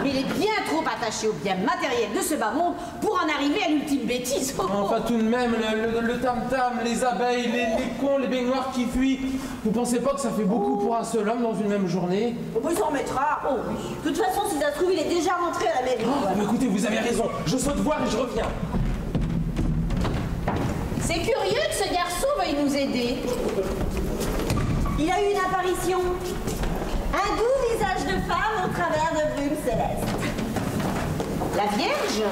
Mais il est bien trop attaché au bien matériel de ce bas-monde pour en arriver à l'ultime bêtise. Enfin, tout de même, le tam-tam, les abeilles, les cons, les baignoires qui fuient. Vous pensez pas que ça fait beaucoup pour un seul homme dans une même journée? On peut s'en remettra. Oh oui. De toute façon, si ça se trouve, il est déjà rentré à la mairie. Mais écoutez, vous avez raison. Je saute voir et je reviens. C'est curieux que ce garçon veuille nous aider. Il a eu une apparition. Un doux visage de femme au travers de brumes célestes. La Vierge?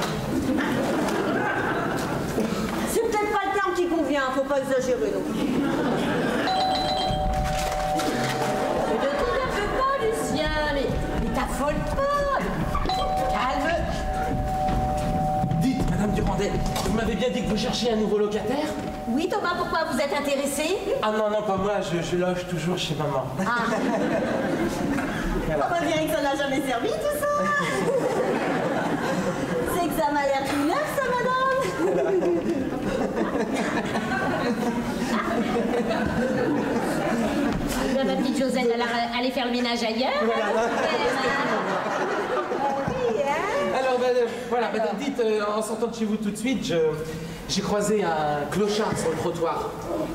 C'est peut-être pas le terme qui convient, faut pas exagérer non plus. Ne t'énerve pas, Lucien, mais t'affole pas. Calme. Dites, Madame Durandel, vous m'avez bien dit que vous cherchiez un nouveau locataire? Oui, Thomas, pourquoi vous êtes intéressé? Ah non, non, pas moi, je loge toujours chez maman. Ah. On dirait que ça n'a jamais servi tout ça. C'est que ça m'a l'air tout neuf, ça, madame. Ben, ma petite Josette, elle a allé faire le ménage ailleurs. Alors, voilà, dites, en sortant de chez vous tout de suite, j'ai croisé un clochard sur le trottoir.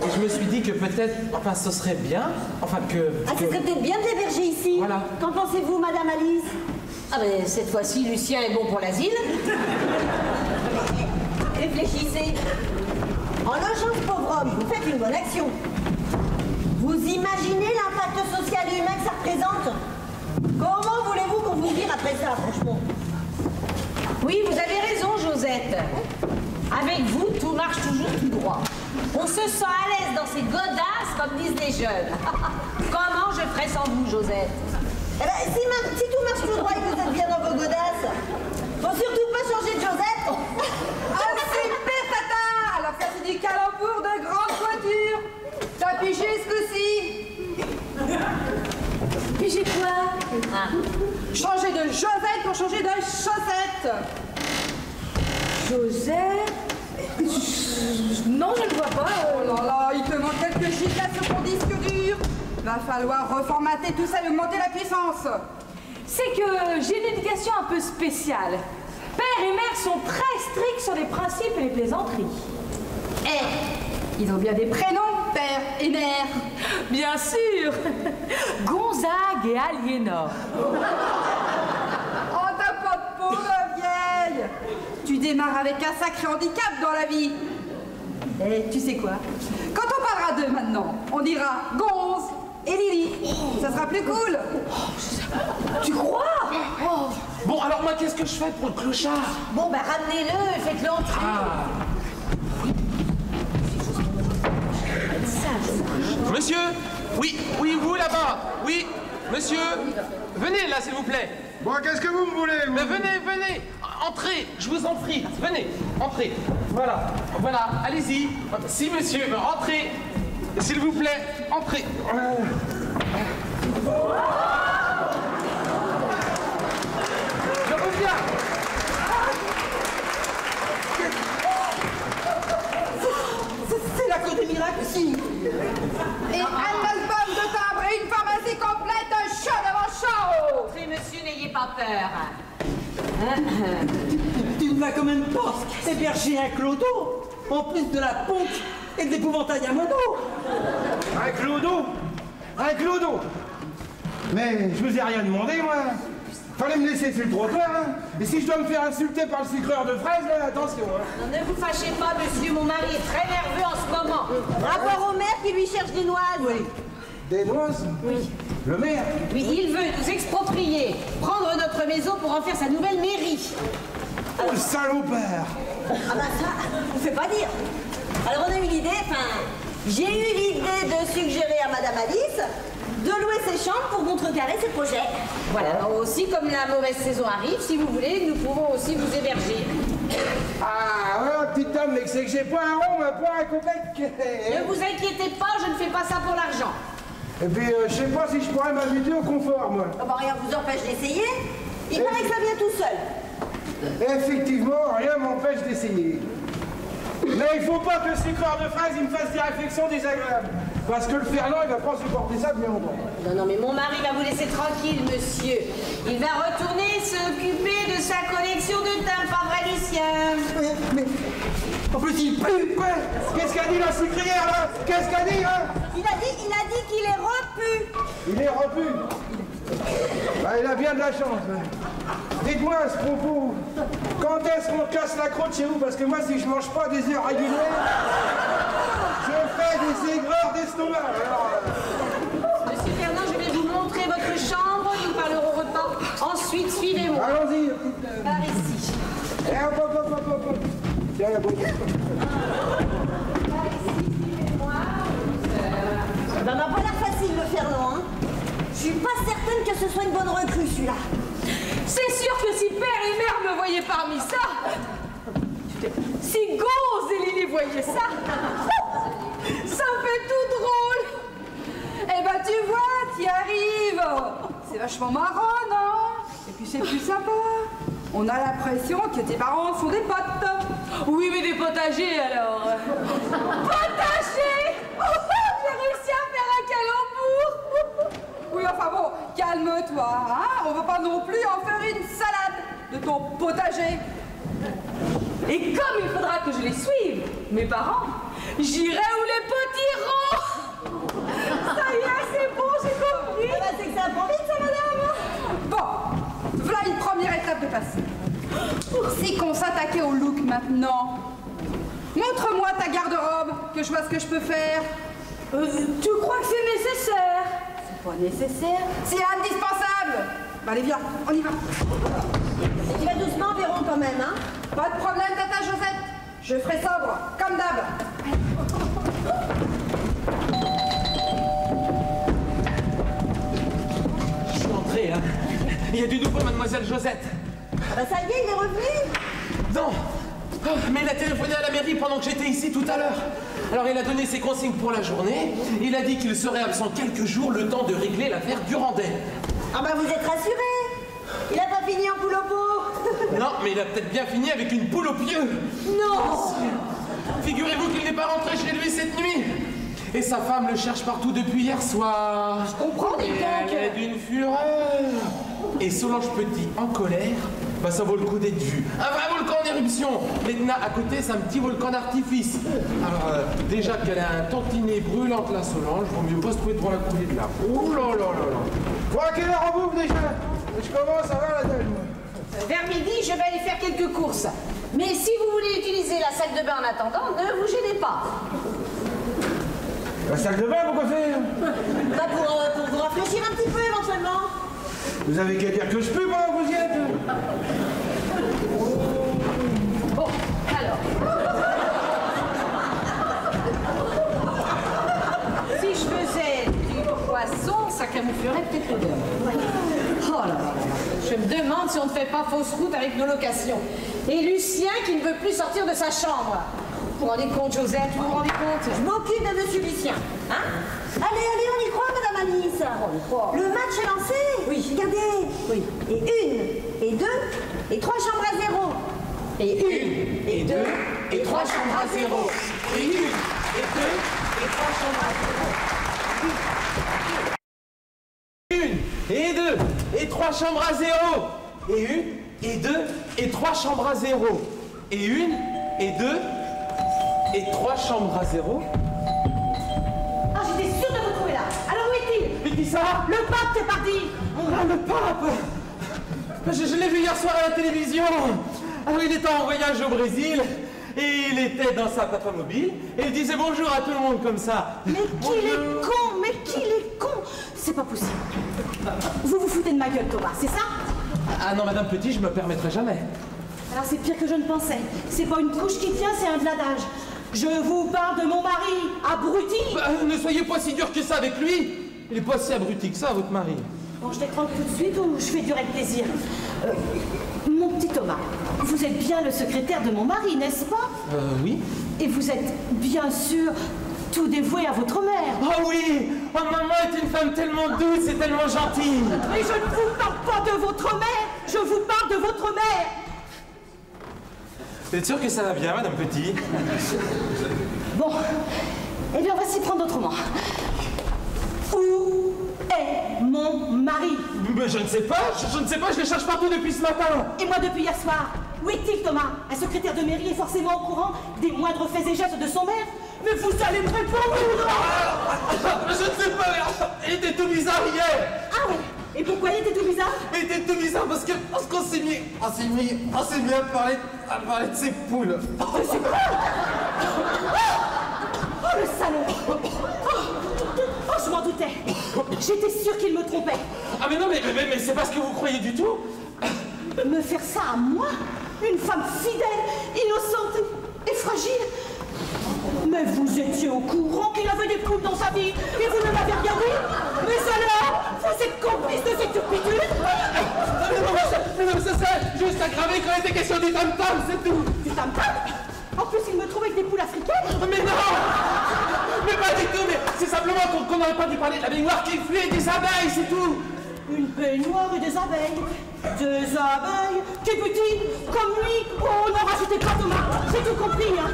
Et je me suis dit que peut-être, enfin, ce serait bien, enfin que... Ah, ce serait peut-être bien de l'héberger ici. Voilà. Qu'en pensez-vous, Madame Alice? Ah ben, cette fois-ci, Lucien est bon pour l'asile. Réfléchissez. En logeant ce pauvre homme, vous faites une bonne action. Vous imaginez l'impact social et humain que ça représente? Comment voulez-vous qu'on vous vire après ça, franchement? Oui, vous avez raison, Josette. Avec vous, tout marche toujours tout droit. On se sent à l'aise dans ces godasses, comme disent les jeunes. Comment je ferais sans vous, Josette? Eh ben, si tout marche tout droit et que vous êtes bien dans vos godasses, faut surtout pas changer de Josette. Ah, c'est pétata. Alors ça c'est du calembour de grande voiture. T'as pigé ce coup-ci? Pigé quoi? Ah. Changer de Josette pour changer de chaussette. Josette? Non, je ne vois pas. Oh là là, il te manque quelques gigas sur ton disque dur. Va falloir reformater tout ça et augmenter la puissance. C'est que j'ai une éducation un peu spéciale. Père et mère sont très stricts sur les principes et les plaisanteries. Eh, ils ont bien des prénoms, père et mère. Bien sûr. Gonzague et Aliénor. Oh, t'as pas de peau, la vieille. Tu démarres avec un sacré handicap dans la vie. Eh, tu sais quoi? Quand on parlera d'eux maintenant, on dira Gonze et Lily. Ça sera plus cool. Tu crois? Oh. Bon, alors moi, qu'est-ce que je fais pour le clochard? Bon, ben ramenez-le, faites-le entrer. Ah. Monsieur? Oui, oui, vous là-bas. Oui, monsieur? Venez là, s'il vous plaît. Bon, qu'est-ce que vous me voulez, vous? Mais venez, entrez, je vous en prie, venez, entrez. Voilà, allez-y. Si, monsieur, entrez, s'il vous plaît, entrez. Je reviens. C'est la cour des miracles ici. Et un album de timbre et une pharmacie complète, un chat devant chat. Entrez, monsieur, n'ayez pas peur. Tu ne vas quand même pas héberger un clodo, en plus de la pompe et de l'épouvantail à mono. Un clodo? Un clodo? Mais je vous ai rien demandé, moi. Fallait me laisser sur le trottoir, hein. Et si je dois me faire insulter par le sucreur de fraises, là, attention, hein. Non, ne vous fâchez pas, monsieur, mon mari est très nerveux en ce moment. Rapport au maire qui lui cherche des noises. Oui. Des noises? Oui. Le maire? Oui, il veut nous exproprier, prendre notre maison pour en faire sa nouvelle mairie. Oh, le salopard! Ah bah ça, on fait pas dire. Alors on a eu l'idée, j'ai eu l'idée de suggérer à Madame Alice de louer ses chambres pour contrecarrer ses projets. Voilà, aussi comme la mauvaise saison arrive, si vous voulez, nous pouvons aussi vous héberger. Ah, ouais, petite dame, mais c'est que j'ai pas un rond, mais pas un copec. Ne vous inquiétez pas, je ne fais pas ça pour l'argent. Et puis, je sais pas si je pourrais m'habituer au confort, moi. Ah bah rien vous empêche d'essayer. Il paraît que ça vient tout seul. Effectivement, rien m'empêche d'essayer. Mais il faut pas que le sucreur de fraises il me fasse des réflexions désagréables. Parce que le Fernand, il va pas supporter ça bien longtemps. Non, non, mais mon mari va vous laisser tranquille, monsieur. Il va retourner s'occuper de sa collection de timbres, pas vrai, Lucien? Mais en plus il pue. Quoi? Qu'est-ce qu'a dit la sucrière, là? Qu'est-ce qu'a dit, hein? Il a dit qu'il est repu. Il est repu. Bah, il a bien de la chance. Hein. Dites-moi à ce propos, quand est-ce qu'on casse la croûte chez vous? Parce que moi, si je mange pas des heures régulières, je fais des aigreurs d'estomac. Alors, Monsieur Fernand, je vais vous montrer votre chambre. Nous parlerons repas. Ensuite, suivez-moi. allons-y. Par ici. hop. Tiens, la bonne. Ça n'a pas l'air facile de faire non, hein. Je suis pas certaine que ce soit une bonne recrue, celui-là. C'est sûr que si père et mère me voyaient parmi ça, si Gonze et Lily voyaient ça, ça me fait tout drôle. Eh ben tu vois, t'y arrives. C'est vachement marrant, non? Et puis c'est plus sympa. On a l'impression que tes parents sont des potes. Oui, mais des potagers alors. Potagers. J'ai réussi à faire un calembour. Oui, enfin bon, calme-toi, hein? On va pas non plus en faire une salade de ton potager. Et comme il faudra que je les suive, mes parents, j'irai où les petits rangs. Ça y est, c'est bon, j'ai compris. Ah bah, c'est que ça prend vite, ça, madame. Bon, voilà une première étape de passé. Si qu'on s'attaquait au look maintenant. Montre-moi ta garde-robe, que je vois ce que je peux faire. Tu crois que c'est nécessaire? C'est pas nécessaire. C'est indispensable. Bah, allez, viens, on y va. Et tu vas doucement, Véron, quand même, hein. Pas de problème, tata Josette. Je ferai sobre, comme d'hab. Je suis entré, hein. Il y a du nouveau, mademoiselle Josette. Ah bah, ça y est, il est revenu. Non. Oh, mais il a téléphoné à la mairie pendant que j'étais ici tout à l'heure. Alors il a donné ses consignes pour la journée. Il a dit qu'il serait absent quelques jours, le temps de régler l'affaire Durandet. Ah bah, vous êtes rassurés. Il a pas fini en poule au pot. Non, mais il a peut-être bien fini avec une poule au pieu. Non. Figurez-vous qu'il n'est pas rentré chez lui cette nuit. Et sa femme le cherche partout depuis hier soir. Je comprends, dis donc. Elle est d'une fureur. Et Solange Petit en colère, bah ça vaut le coup d'être vu. Un vrai volcan en éruption. L'Etna à côté, c'est un petit volcan d'artifice. Alors, déjà qu'elle a un tantinet brûlante, la Solange, vaut mieux pas se trouver devant la coulée de là. Oh là là là là. Bon, à quelle heure on bouffe déjà? Je commence à voir la dalle, moi. Vers midi, je vais aller faire quelques courses. Mais si vous voulez utiliser la salle de bain en attendant, ne vous gênez pas. La salle de bain, pourquoi faire? Bah, pour vous rafraîchir un petit peu, éventuellement. Vous avez qu'à dire que je peux pendant que vous y êtes. Bon, alors. Si je faisais du poisson, ça camouflerait peut-être l'odeur. Oh là là là. Je me demande si on ne fait pas fausse route avec nos locations. Et Lucien qui ne veut plus sortir de sa chambre. Vous vous rendez compte, Josette? Vous vous rendez compte? Je m'occupe de monsieur Lucien. Hein? Allez, allez, on y croit, madame Alice. On y croit. Le match est lancé. Oui. Regardez. Oui. Et 1, et 2, et 3 chambres à 0. Et 1, et 2, et 3 chambres à 0. Et 1, et 2, et 3 chambres à 0. 1, et 2, et 3 chambres à 0. Et 1, et 2, et 3 chambres à 0. Et 1, et 2, et 3 chambres à 0. Ah, j'étais sûre de vous trouver là. Alors où est-il? Mais qui ça? Le pape, c'est parti. Ah, le pape! Je l'ai vu hier soir à la télévision. Alors il était en voyage au Brésil et il était dans sa papamobile et il disait bonjour à tout le monde comme ça. Mais qu'il est con, mais qu'il est con. C'est pas possible. Vous vous foutez de ma gueule, Thomas, c'est ça? Ah non, Madame Petit, je me permettrai jamais. Alors c'est pire que je ne pensais. C'est pas une couche qui tient, c'est un gladage. Je vous parle de mon mari, abruti. Bah, ne soyez pas si dur que ça avec lui. Il est pas si abruti que ça, votre mari. Bon, je t'étrangle tout de suite ou je fais durer le plaisir. Mon petit Thomas, vous êtes bien le secrétaire de mon mari, n'est-ce pas? Oui. Et vous êtes bien sûr tout dévoué à votre mère. Oh oui. Oh, maman est une femme tellement douce et tellement gentille. Mais je ne vous parle pas de votre mère, je vous parle de votre mère. Vous êtes sûr que ça va bien, Madame Petit? Bon, eh bien on va s'y prendre autrement. Où est mon mari? Mais je ne sais pas, je ne sais pas, je les cherche partout depuis ce matin. Et moi depuis hier soir. Où est-il, Thomas? Un secrétaire de mairie est forcément au courant des moindres faits et gestes de son maire. Mais vous allez me répondre. Je ne sais pas, il était tout bizarre hier. Ah ouais? Et pourquoi il était tout bizarre? Il était tout bizarre parce qu'on s'est mis à parler de ses poules. Oh, le salaud! Oh, je m'en doutais! J'étais sûre qu'il me trompait! Ah mais non, mais c'est pas ce que vous croyez du tout. Me faire ça à moi? Une femme fidèle, innocente et fragile. Mais vous étiez au courant qu'il avait des poules dans sa vie et vous ne l'avez rien dit. Mais alors, vous êtes complice de ces turpitudes. Non, ça c'est juste aggravé quand il était question du tam-tam, c'est tout. Du tam-tam? En plus, il me trouve avec des poules africaines. Mais non! Mais pas du tout, mais c'est simplement qu'on n'aurait pas dû parler de la baignoire qui fuit et des abeilles, c'est tout! Une baignoire et des abeilles. Des abeilles qui butinent comme lui. Oh, n'en rajoutez pas, Thomas. J'ai tout compris, hein.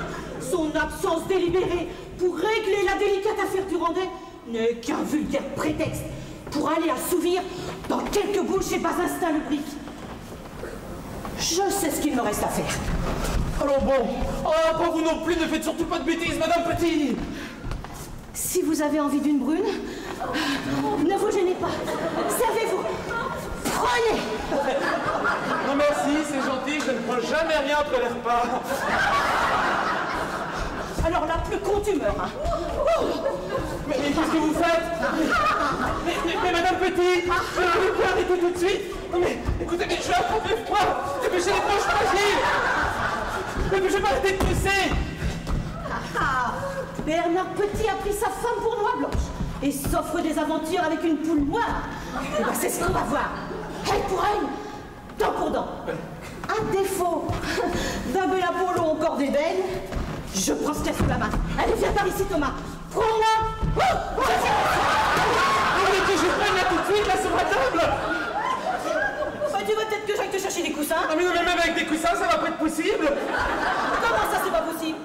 Son absence délibérée pour régler la délicate affaire du Randais n'est qu'un vulgaire prétexte pour aller assouvir dans quelques bouches et bas instincts le brick. Je sais ce qu'il me reste à faire. Alors bon, oh, pas vous non plus, ne faites surtout pas de bêtises, Madame Petit! Si vous avez envie d'une brune, ne vous gênez pas. Servez-vous. Prenez. Non merci, c'est gentil, je ne prends jamais rien après les repas. Alors là, plus con tu meurs. Hein. Mais qu'est-ce que vous faites? Mais Madame Petit, je ne peux arrêter tout de suite. Non mais, écoutez, mais je suis un peu froid. Dépêchez les poches fragiles. Mais je vais pas arrêter de pousser. Bernard Petit a pris sa femme pour noix blanche et s'offre des aventures avec une poule noire. Et ben c'est ce qu'on va voir. Elle pour elle, dent pour dent. À défaut d'un bel Apollo encore d'ébène, je prends ce qu'il y a sous la main. Allez, viens par ici, Thomas. Prends-la. Vous voulez que je prenne là tout de suite, là, sur ma table? Bah, tu veux peut-être que j'aille te chercher des coussins? Ah mais non, mais même avec des coussins, ça va pas être possible. Comment ça, c'est pas possible?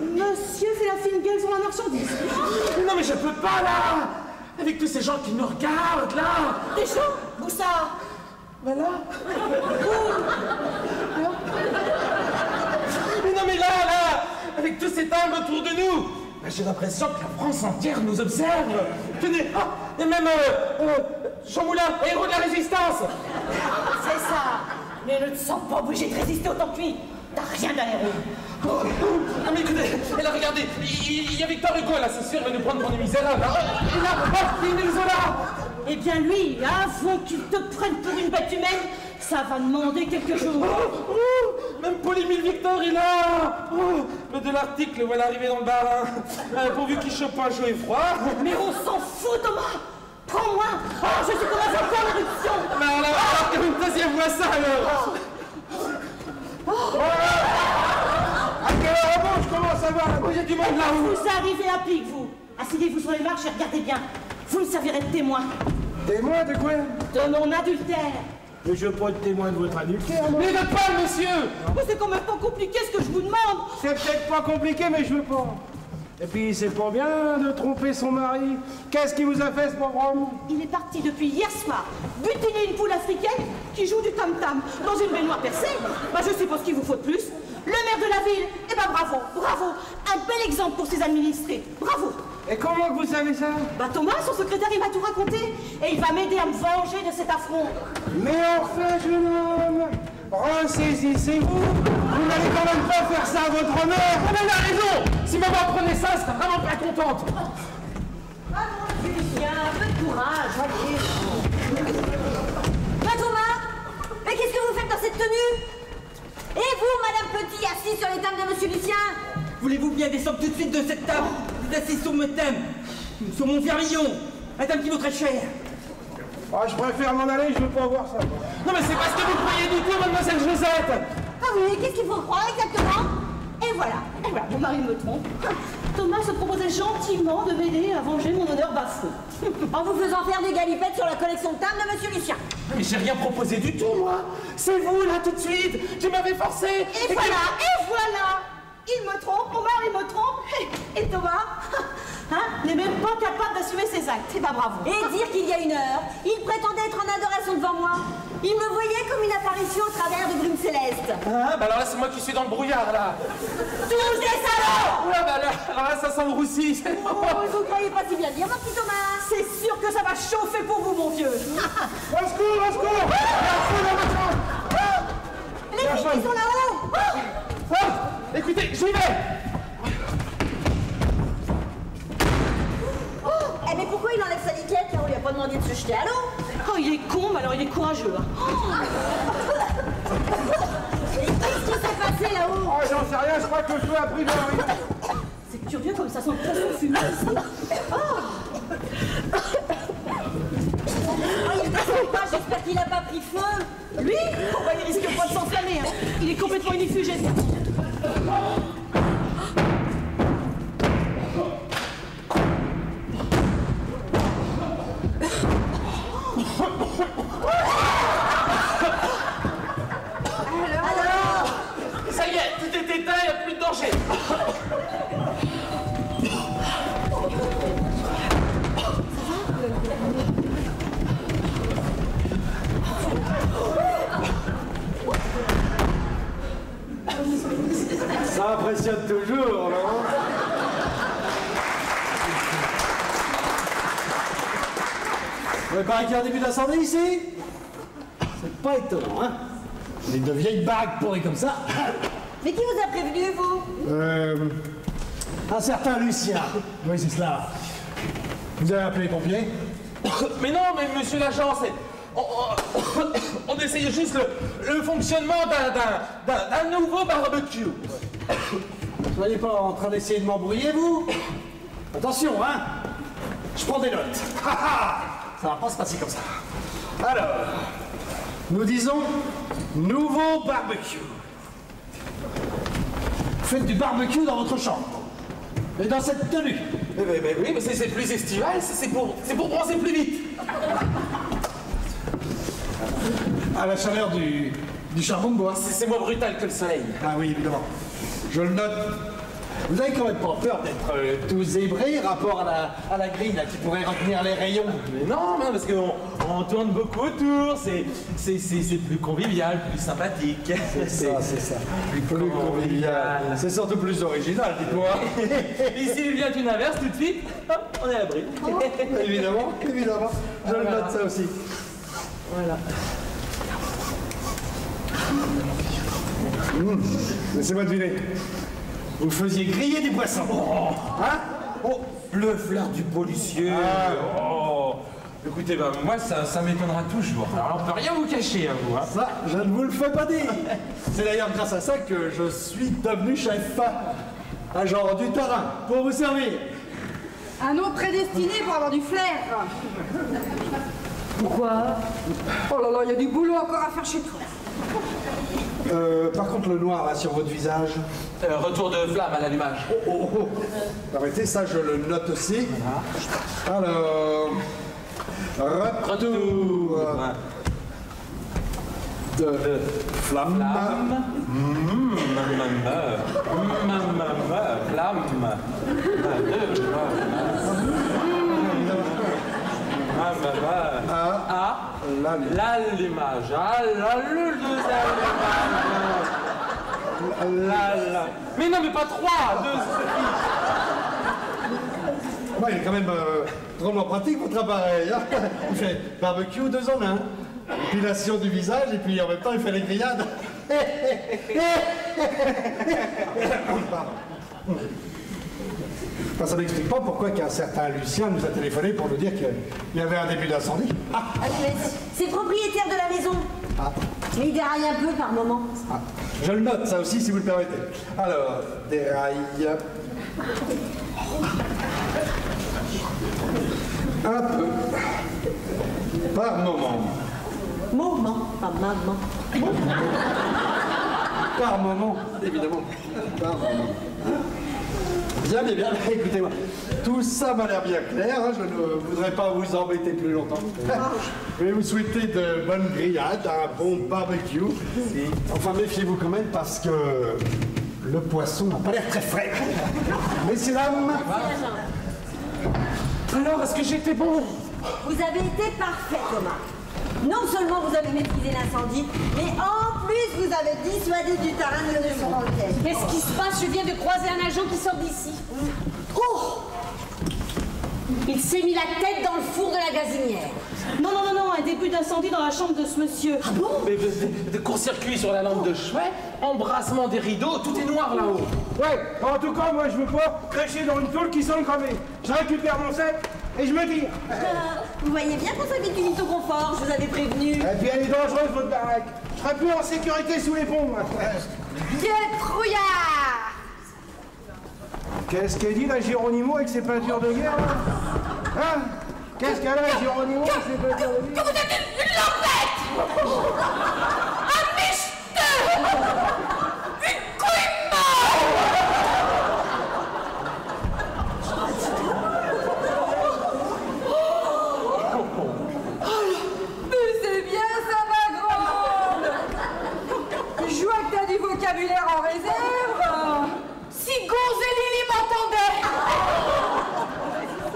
Monsieur fait la fine gueule sur la marchandise. Non mais je peux pas, là. Avec tous ces gens qui nous regardent, là. Des gens? Où ça? Ben là. Mais non mais là, avec tous ces timbres autour de nous, ben, j'ai l'impression que la France entière nous observe. Tenez, et même Jean Moulin, héros de la résistance. C'est ça. Mais ne te sens pas obligé de résister autant que lui. T'as rien d'un héros. Ah mais écoutez, et là regardez, il y a Victor Hugo là, c'est sûr, il va nous prendre pour des misérables. Et là, il nous là. Eh bien lui, avant qu'il te prenne pour une bête humaine, ça va demander quelques jours. Même Paul-Émile Victor est là. Le de l'article, voilà arrivé dans le bar. Pourvu qu'il chope pas chaud et froid. Mais on s'en fout, Thomas. Prends-moi. Je suis comme un volcan en éruption. Mais alors là, on va une deuxième fois ça alors. À quelle heure je commence à voir la Il y a du monde là. Vous arrivez à pic, vous. Asseyez-vous sur les marches et regardez bien. Vous me servirez de témoin. Témoin de quoi? De mon adultère. Mais je veux pas être témoin de votre adultère, moi. Mais de pas, monsieur. Mais c'est quand même pas compliqué ce que je vous demande. C'est peut-être pas compliqué, mais je veux pas. Et puis, c'est pas bien de tromper son mari. Qu'est-ce qui vous a fait, ce pauvre homme? Il est parti depuis hier soir butiner une poule africaine qui joue du tam-tam dans une baignoire percée. Bah, je suppose qu'il vous faut de plus. Le maire de la ville, eh ben bravo, bravo. Un bel exemple pour ses administrés. Bravo. Et comment que vous savez ça? Bah Thomas, son secrétaire, il m'a tout raconté. Et il va m'aider à me venger de cet affront. Mais enfin, jeune homme, ressaisissez-vous. Vous n'allez quand même pas faire ça à votre mère. Mais elle a raison. Si maman prenait ça, elle serait vraiment pas contente. Allons, Lucien, un peu de courage, allez. Thomas, mais qu'est-ce que vous faites dans cette tenue? Et vous, Madame Petit, assise sur les tables de Monsieur Lucien? Voulez-vous bien descendre tout de suite de cette table? Vous êtes assis sur mon thème, sur mon vermillon, un thème qui vaut très cher. Ah, je préfère m'en aller, je veux pas voir ça. Non mais c'est pas ce que vous croyez du tout, mademoiselle Josette. Ah oui, qu'est-ce qu'il faut croire exactement? Et voilà, mon mari me trompe. Thomas se proposait gentiment de m'aider à venger mon honneur bafoué. En vous faisant faire des galipettes sur la collection de tables de Monsieur Lucien. Mais j'ai rien proposé du tout, moi. C'est vous, là, tout de suite. Tu m'avais forcé. Et voilà. Il me trompe, mon mari me trompe. Et Thomas, n'est même pas capable d'assumer ses actes. Et bah bravo. Et dire qu'il y a une heure, il prétendait être en adoration devant moi. Il me voyait comme une apparition au travers de brumes célestes. Ah, bah alors là, c'est moi qui suis dans le brouillard, là. Tous des salauds! Ouais, bah alors là, ça sent le roussi. Oh, vous croyez pas si bien dire, mon petit Thomas? C'est sûr que ça va chauffer pour vous, mon vieux. Au secours, au secours! Les filles qui sont là-haut! Écoutez, j'y vais. Eh mais pourquoi il enlève sa liquette là? On lui a pas demandé de se jeter à l'eau. Oh, il est con, mais alors il est courageux. Hein. Les filles c'est là-haut? Oh, j'en sais rien, je crois que le feu a pris dans rien. C'est curieux comme ça sent le poisson fumé ici. Oh, il descend pas, j'espère qu'il n'a pas pris feu. Lui? Oh, bah, il risque pas de s'enflammer, hein. Il est complètement inifugé. Ça y est, tout est éteint, il n'y a plus de danger. Ça impressionne toujours, non? Vous n'avez pas qu'il y a un début d'incendie ici? C'est pas étonnant, hein? On est de vieilles baraques pourries comme ça. Mais qui vous a prévenu, vous? Un certain Lucien. Oui, c'est cela. Vous avez appelé les pompiers? Mais non, mais monsieur l'agent, on essaye juste le fonctionnement d'un nouveau barbecue. Vous n'êtes pas en train d'essayer de m'embrouiller, vous? Attention, hein? Je prends des notes. Ça va pas se passer comme ça. Alors, nous disons nouveau barbecue. Faites du barbecue dans votre chambre. Et dans cette tenue. Mais oui, mais c'est plus estival, c'est pour bronzer plus vite. À la chaleur du charbon de bois. C'est moins brutal que le soleil. Ah oui, évidemment. Je le note. Vous avez quand même pas peur d'être tout zébré rapport à la grille là, qui pourrait retenir les rayons? Mais non, parce qu'on tourne beaucoup autour, c'est plus convivial, plus sympathique. C'est ça. Plus convivial. C'est surtout plus original, dites-moi. Et s'il vient une inverse, tout de suite, hop, on est à l'abri. Évidemment. Je le note ça aussi. Voilà. Laissez-moi deviner. Vous faisiez griller du poisson. Hein? Oh, le flair du policier. Oh. Écoutez, moi, ça m'étonnera toujours. Alors, on peut rien vous cacher, à vous. Hein. Ça, je ne vous le fais pas dire. C'est d'ailleurs grâce à ça que je suis devenu chef. Agent du terrain, pour vous servir. Un autre prédestiné pour avoir du flair. Pourquoi? Oh là là, il y a du boulot encore à faire chez toi. Par contre, le noir là sur votre visage. Retour de flamme à l'allumage. Oh. Arrêtez, ça je le note aussi. Voilà. Alors. Retour de flamme. L'allumage. Mais non, mais pas 3, 2 Ouais, il est quand même drôlement pratique votre appareil. Hein. Il fait barbecue 2 en 1. Épilation du visage et puis en même temps il fait les grillades. Enfin, ça n'explique pas pourquoi qu'un certain Lucien nous a téléphoné pour nous dire qu'il y avait un début d'incendie. C'est le propriétaire de la maison. Mais il déraille un peu par moment. Je le note, ça aussi, si vous le permettez. Alors, déraille. Un peu. Par moment. Moment, pas maman. Par moment, évidemment. Par moment. Bien. Écoutez-moi. Tout ça m'a l'air bien clair. Hein. Je ne voudrais pas vous embêter plus longtemps. Je vais vous souhaiter de bonnes grillades, un bon barbecue. Enfin, méfiez-vous quand même parce que le poisson n'a pas l'air très frais. Messieurs, dames. Alors, est-ce que j'étais bon? Vous avez été parfait, Thomas. Non seulement vous avez maîtrisé l'incendie, mais en plus vous avez dissuadé du terrain de se rendre. Qu'est-ce qui se passe? Je viens de croiser un agent qui sort d'ici. Oh! Il s'est mis la tête dans le four de la gazinière. Non, un début d'incendie dans la chambre de ce monsieur. Ah bon? Mais de court-circuit sur la lampe de chevet, embrassement des rideaux, tout est noir là-haut. Ouais, en tout cas, moi je veux pas cracher dans une tôle qui sent cramée. Je récupère mon sac et je me tire. Vous voyez bien qu'on s'habitue vite au confort, je vous avais prévenu. Et puis elle est dangereuse votre baraque. serai plus en sécurité sous les ponts. Pied Trouillard. Qu'est-ce qu'elle dit, la Géronimo, avec ses peintures de guerre, là? Hein? Qu'est-ce qu'elle a, la Géronimo, avec ses peintures de guerre? Que vous êtes une lambette! Un mystère! Une couille Mais c'est bien ça, ma grande. Je vois que t'as du vocabulaire en réserve. Si Gonzélili m'entendait!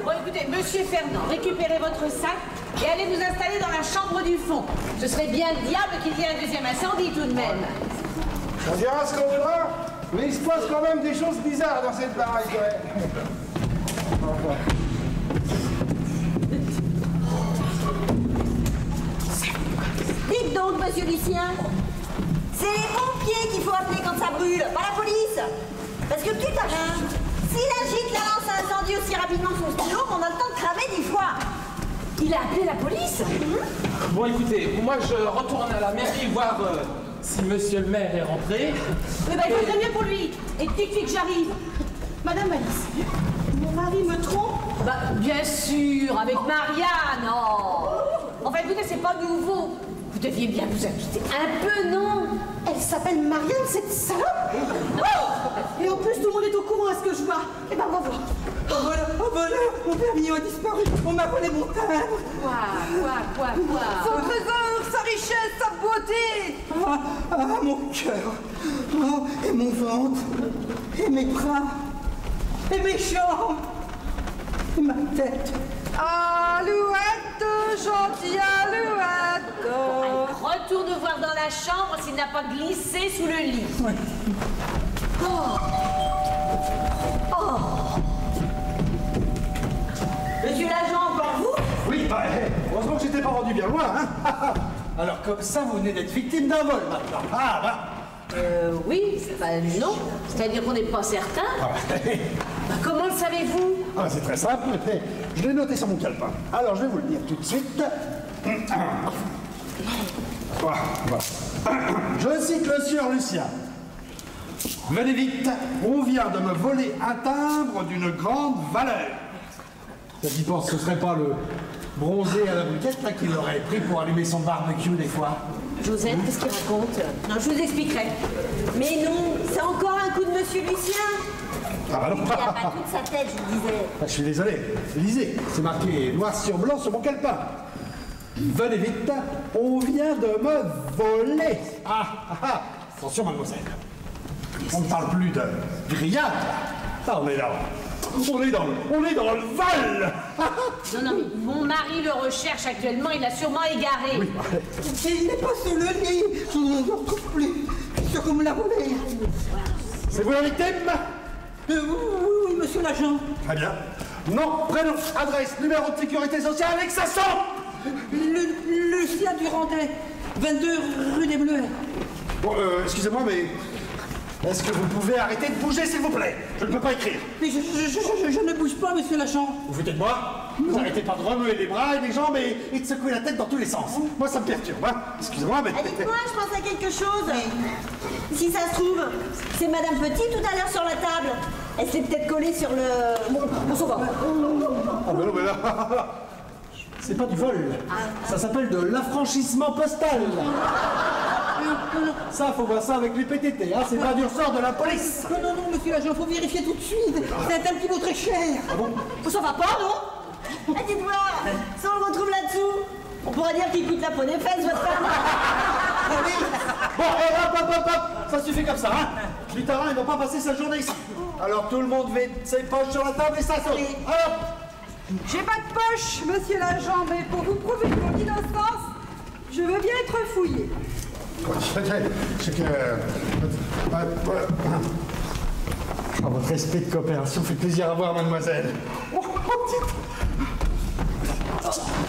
Bon, écoutez, monsieur Fernand, récupérez votre sac et allez vous installer dans la chambre du fond. Ce serait bien le diable qu'il y ait un deuxième incendie tout de même. On dira ce qu'on voudra, mais il se passe quand même des choses bizarres dans cette baraque. Ouais. Dites donc, monsieur Lucien, c'est les pompiers qu'il faut appeler quand ça brûle, pas la police. Parce que tout à l'heure, s'il agite la lance à incendie aussi rapidement que son stylo, on a le temps de cramer 10 fois. Il a appelé la police? Bon, écoutez, moi je retourne à la mairie voir si monsieur le maire est rentré. Eh ben, il faudrait mieux pour lui. Et tic-tic, j'arrive. Madame Alice, mon mari me trompe? Bah, bien sûr, avec Marianne, oh. Enfin, écoutez, c'est pas nouveau. Vous deviez bien vous habiter un peu, non? Elle s'appelle Marianne, cette salope? Oh, et en plus, tout le monde est au courant à ce que je vois. Eh ben, on va voir. Oh voilà, mon permis a disparu, on m'a volé mon timbre. Quoi? Son trésor, sa richesse, sa beauté. Mon cœur, oh, et mon ventre, et mes bras, et mes jambes, et ma tête. Alouette, gentille Alouette. Retourne voir dans la chambre s'il n'a pas glissé sous le lit. Ouais. Monsieur l'agent, encore vous? Oui, bah, heureusement que j'étais pas rendu bien loin, hein. Alors comme ça, vous venez d'être victime d'un vol maintenant. Ah bah. Oui, non. C'est-à-dire qu'on n'est pas certain. Bah, comment le savez-vous? Ah, c'est très simple, je l'ai noté sur mon calepin. Alors je vais vous le dire tout de suite. Voilà. Je cite le sieur Lucien. Venez vite, on vient de me voler un timbre d'une grande valeur. Ça t'y pense, ce serait pas le bronzé à la briquette là qu'il aurait pris pour allumer son barbecue des fois? Josette, qu'est-ce qu'il raconte? Non, je vous expliquerai. Mais non, c'est encore un coup de monsieur Lucien. Ah bah non. Il n'a pas toute sa tête, je vous disais. Ah, je suis désolé. Lisez, c'est marqué noir sur blanc sur mon calepin. Venez vite, on vient de me voler. Attention, mademoiselle. On ne parle plus de grillade. Ah, on est là. On est dans le vol. Non, mais mon mari le recherche actuellement, il l'a sûrement égaré. Oui. Il n'est pas sur le lit, je ne le retrouve plus. Je suis sûr qu'on me l'a volé. C'est vous la victime? Oui, monsieur l'agent. Très bien. Nom, prénom, adresse, numéro de sécurité sociale, Exasson. Lucien Durandet, 22 rue des Bleuets. Bon, excusez-moi, mais est-ce que vous pouvez arrêter de bouger, s'il vous plaît? Je ne peux pas écrire. Mais je ne bouge pas, monsieur l'agent. Vous foutez de moi? Vous arrêtez pas de remuer les bras et les jambes et de secouer la tête dans tous les sens. Moi, ça me perturbe, hein. Excusez-moi, mais... Ah, dites-moi, je pense à quelque chose. Si ça se trouve, c'est Madame Petit tout à l'heure sur la table. Elle s'est peut-être collée sur le... Bon, on s'en va. Ah ben non, mais là... C'est pas du vol. Ça s'appelle de l'affranchissement postal. Ça, faut voir ça avec les PTT, hein. C'est pas du ressort de la police. Non, monsieur l'agent, faut vérifier tout de suite. C'est un tel qui vaut très cher. Ah bon? Ça va pas, non? Ah, dites-moi, si on le retrouve là-dessous, on pourrait dire qu'il coûte la peau des fesses, votre femme. Bon, hop, ça suffit comme ça, hein. Lutarin, il va pas passer sa journée ici. Alors tout le monde met ses poches sur la table et ça saute. Alors, J'ai pas de poche, monsieur l'agent, mais pour vous prouver mon innocence, je veux bien être fouillé. c'est que... Oh, votre esprit de coopération fait plaisir à voir, mademoiselle.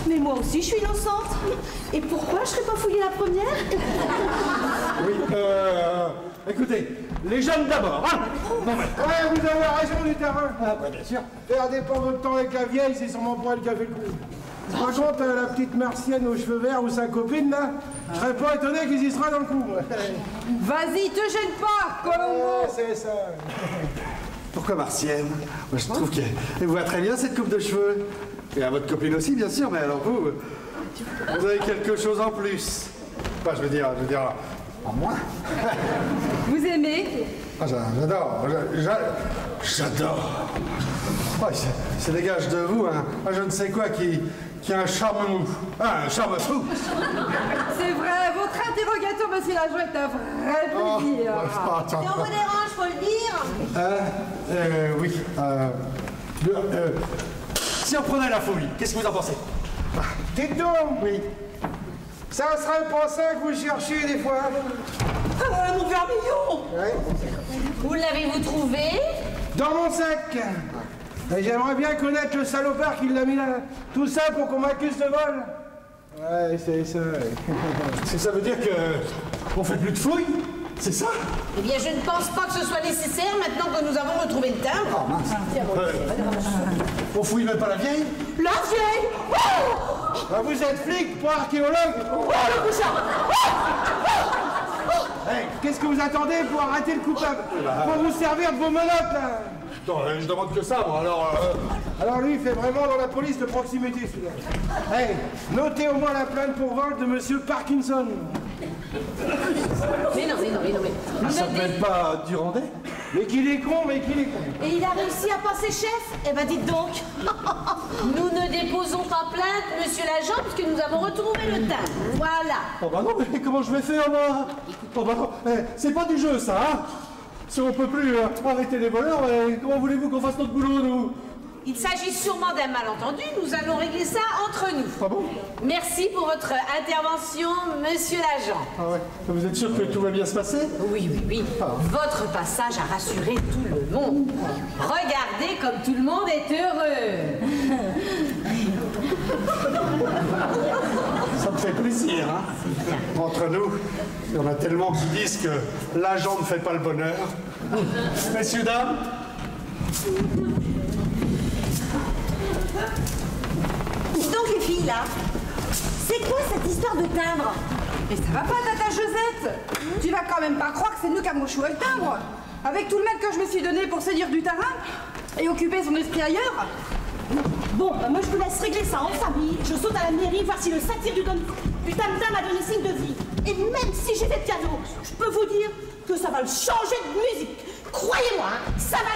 Mais moi aussi, je suis innocente. Et pourquoi je serais pas fouillée la première? Oui, écoutez, les jeunes d'abord, hein. Non, mais... Ouais, vous avez raison, du terrain. Ah, ouais, bien sûr. Faire dépendre votre temps avec la vieille, c'est sûrement pas elle qui a fait le coup. Par contre, la petite martienne aux cheveux verts ou sa copine, là, Je serais pas étonné qu'ils y sera dans le coup. Vas-y, te gêne pas, Colombo. Ouais, c'est ça. Pourquoi Martienne? Moi, je trouve qu'elle vous va très bien, cette coupe de cheveux. Et à votre copine aussi, bien sûr, mais alors vous avez quelque chose en plus. Enfin, je veux dire, en moins. Vous aimez? Ah, j'adore. Ouais, ça dégage de vous je ne sais quoi qui a un charme un charme fou. C'est vrai, votre interrogatoire, monsieur l'agent, est un vrai plaisir. Si on vous dérange, faut le dire. Oui. Si on prenait la fouille, qu'est-ce que vous en pensez? Dites donc. Oui. Ça serait pas ça que vous cherchiez des fois. Mon vermillon! Ouais. Où l'avez-vous trouvé? Dans mon sac. Et j'aimerais bien connaître le salopard qui l'a mis là. Tout ça pour qu'on m'accuse de vol. Ouais, c'est ça. Ça veut dire qu'on fait plus de fouilles? C'est ça? Eh bien, je ne pense pas que ce soit nécessaire maintenant que nous avons retrouvé le timbre. Oh mince. On fouille même pas la vieille? La vieille! Bah, vous êtes flic, pas archéologue. Oh, le couchard! Hey, qu'est-ce que vous attendez pour arrêter le coupable? Pour vous servir de vos menottes, là. Non, je demande que ça, moi, alors... Alors lui, il fait vraiment dans la police de proximité, celui-là. Hey, notez au moins la plainte pour vol de monsieur Parkinson. Mais non. Ça s'appelle pas Durandet? Mais qu'il est con, mais qu'il est con. Et il a réussi à passer chef? Eh ben dites donc. Nous ne déposons pas plainte, monsieur l'agent, puisque nous avons retrouvé le timbre. Voilà. Oh bah non, mais comment je vais faire, moi? Oh bah non, c'est pas du jeu, ça, hein? Si on peut plus arrêter les voleurs, comment voulez-vous qu'on fasse notre boulot, nous? Il s'agit sûrement d'un malentendu, nous allons régler ça entre nous. Ah bon? Merci pour votre intervention, monsieur l'agent. Ah ouais. Vous êtes sûr que tout va bien se passer? Oui. Votre passage a rassuré tout le monde. Regardez comme tout le monde est heureux. Ça me fait plaisir, hein? Entre nous, il y en a tellement qui disent que l'agent ne fait pas le bonheur. Messieurs, dames. Dis donc les filles là, c'est quoi cette histoire de timbre? Mais ça va pas, tata Josette? Tu vas quand même pas croire que c'est nous qui avons échoué le timbre? Avec tout le mal que je me suis donné pour séduire du terrain et occuper son esprit ailleurs? Bon, moi je vous laisse régler ça en famille. Je saute à la mairie voir si le satire du tam-tam a donné signe de vie. Et même si j'ai fait piano, je peux vous dire que ça va le changer de musique. Croyez-moi, hein, ça va.